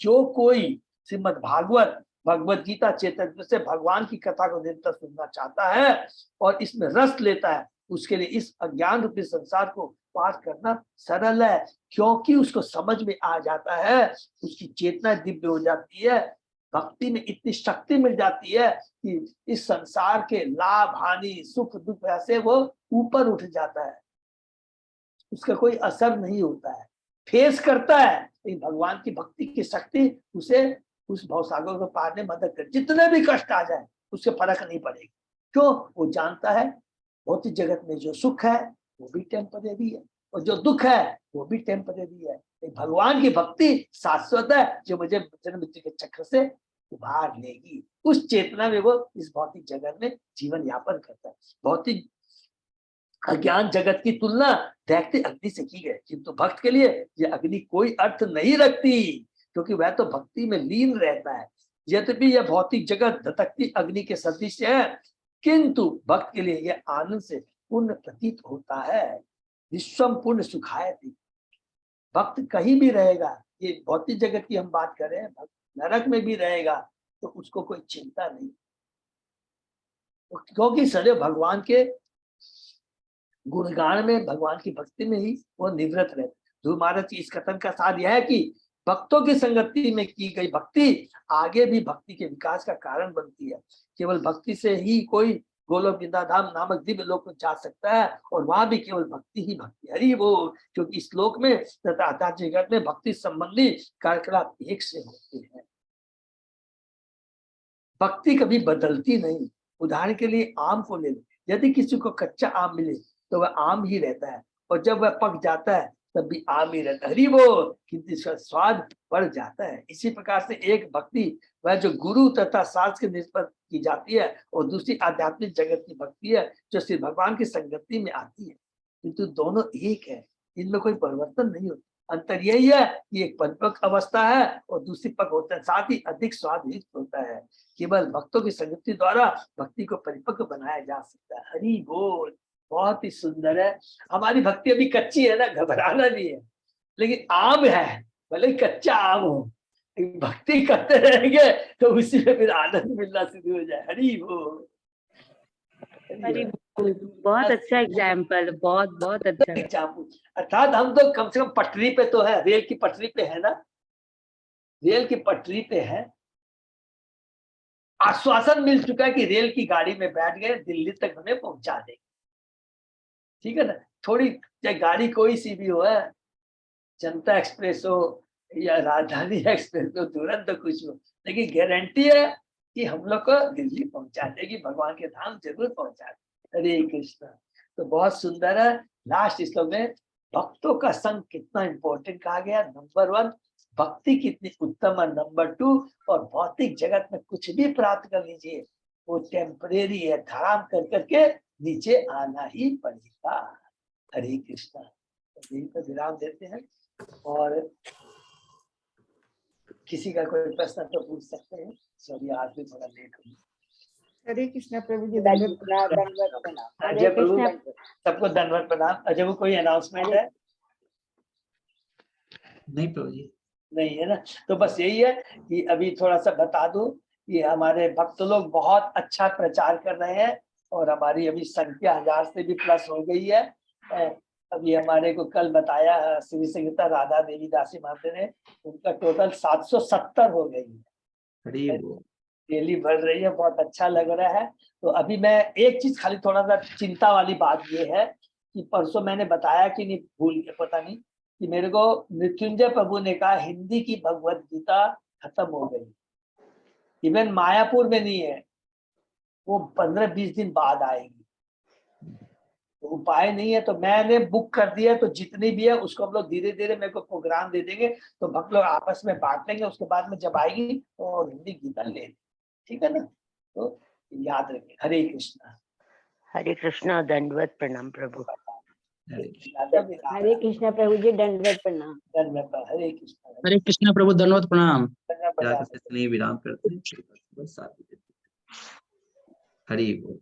जो कोई श्रीमद् भागवत, भगवत गीता चेतन से भगवान की कथा को निरंतर सुनना चाहता है और इसमें रस लेता है, उसके लिए इस अज्ञान रूपी संसार को पार करना सरल है, क्योंकि उसको समझ में आ जाता है, उसकी चेतना दिव्य हो जाती है, भक्ति में इतनी शक्ति मिल जाती है कि इस संसार के लाभ हानि सुख दुख ऐसे वो ऊपर उठ जाता है, उसका कोई असर नहीं होता है, फेस करता है। लेकिन भगवान की भक्ति की शक्ति उसे उस भवसागर को पार में मदद कर, जितने भी कष्ट आ जाए उससे फर्क नहीं पड़ेगा। क्यों? वो जानता है भौतिक जगत में जो सुख है वो भी टेम्परेरी है और जो दुख है वो भी टेम्परेरी है। भगवान की भक्ति शाश्वत है, जो मुझे जन्म मृत्यु के चक्र से उभार लेगी। उस चेतना में वो इस भौतिक जगत में जीवन यापन करता है। भौतिक अज्ञान जगत की तुलना दैत्य अग्नि से की गई, किंतु भक्त के लिए यह अग्नि कोई अर्थ नहीं रखती, क्योंकि वह तो भक्ति में लीन रहता है। यद्यपि यह भौतिक जगत धधकती अग्नि के सदृश है, किंतु भक्त के लिए यह आनंद से पूर्ण प्रतीत होता है। विश्वम पूर्ण सुखाय थी। भक्त कहीं भी रहेगा, ये भौतिक जगत की हम बात कर रहे हैं, भक्त नरक में भी रहेगा तो उसको कोई चिंता नहीं, क्योंकि सदैव भगवान के गुणगान में, भगवान की भक्ति में ही वो निवृत्त रहते। ध्रुव महाराज की इस कथन का सार यह है कि भक्तों की संगति में की गई भक्ति आगे भी भक्ति के विकास का कारण बनती है। केवल भक्ति से ही कोई गोलोक वृंदाधाम नामक दिव्य लोक में जा सकता है और वहां भी केवल भक्ति ही भक्ति। हरि वो, क्योंकि इस लोक में तथा आध्यात्मिक जगत में भक्ति संबंधी कार्यकलाप एक से होते हैं। भक्ति कभी बदलती नहीं। उदाहरण के लिए आम को ले लो, यदि किसी को कच्चा आम मिले तो वह आम ही रहता है और जब वह पक जाता है तब भी आम ही रहता है। हरि बोल, किंतु इसका स्वाद बढ़ जाता है। इसी प्रकार से एक भक्ति वह जो गुरु तथा शास्त्र के निष्पत्त की जाती है और दूसरी आध्यात्मिक जगत की भक्ति है जो श्री भगवान की संगति में आती है, किंतु दोनों एक है, इनमें कोई परिवर्तन नहीं होता। अंतर यही है कि एक परिपक्व अवस्था है और दूसरी पक होता है, साथ ही अधिक स्वादिष्ट होता है। केवल भक्तों की संगति द्वारा भक्ति को परिपक्व बनाया जा सकता है। हरि बोल, बहुत ही सुंदर है। हमारी भक्ति अभी कच्ची है ना, घबराना नहीं है, लेकिन आम है, भले कच्चा आम हो, भक्ति करते रहेंगे तो उसी में फिर आनंद मिलना शुरू हो जाए। हरि बोल। बहुत अच्छा एग्जाम्पल, बहुत बहुत अच्छा। अर्थात हम तो कम से कम पटरी पे तो है, रेल की पटरी पे है ना, रेल की पटरी पे है, आश्वासन मिल चुका है कि रेल की गाड़ी में बैठ गए, दिल्ली तक हमें पहुंचा देंगे, ठीक है ना। थोड़ी चाहे गाड़ी कोई सी भी हो, है जनता एक्सप्रेस हो या राजधानी एक्सप्रेस हो, तुरंत तो कुछ हो, लेकिन गारंटी है कि हम लोग को दिल्ली पहुंचा देगी, भगवान के धाम जरूर पहुंचा देगी। हरे कृष्ण। तो बहुत सुंदर है। लास्ट श्लोक में भक्तों का संग कितना इंपॉर्टेंट कहा गया। नंबर 1 भक्ति कितनी उत्तम है, नंबर 2 और भौतिक जगत में कुछ भी प्राप्त कर लीजिए वो टेम्परेरी है, धाम कर करके नीचे आना ही पड़ेगा। हरे कृष्णा। यहीं पर विराम देते हैं और किसी का कोई प्रश्न तो पूछ सकते हैं। सॉरी आज भी थोड़ा लेट हो। हरे कृष्णा प्रभु जी, दंडवत प्रणाम। अजय प्रभु सबको दंडवत प्रणाम। अजय वो कोई अनाउंसमेंट है? नहीं प्रभु जी। नहीं है ना। तो बस यही है कि अभी थोड़ा सा बता दूं कि हमारे भक्त लोग बहुत अच्छा प्रचार कर रहे हैं और हमारी अभी संख्या 1000 से भी प्लस हो गई है। अभी हमारे को कल बताया श्री संगीता राधा देवी दासी माता ने, उनका टोटल 770 हो गई है, डेली बढ़ रही है, बहुत अच्छा लग रहा है। तो अभी मैं एक चीज खाली थोड़ा सा चिंता वाली बात ये है कि परसों मैंने बताया कि नहीं भूल के पता नहीं कि मेरे को मृत्युंजय प्रभु ने कहा हिंदी की भगवत गीता खत्म हो गई, इवन मायापुर में नहीं है, वो 15-20 दिन बाद आएगी। तो उपाय नहीं है, तो मैंने बुक कर दिया, तो जितनी भी है उसको हम लोग धीरे धीरे मेरे को प्रोग्राम दे देंगे, तो भक्त लोग आपस में बांट लेंगे, उसके बाद में जब आएगी तो हिंदी गीता ले लेंगे, ठीक है ना। तो याद रखें। हरे कृष्णा। हरे कृष्णा, दंडवत प्रणाम प्रभु। हरे कृष्णा प्रभु जी, दंडवत प्रणाम। हरे कृष्णा। हरे कृष्णा प्रभु, दंडवत प्रणाम। विराम करते हैं। हरि बोल।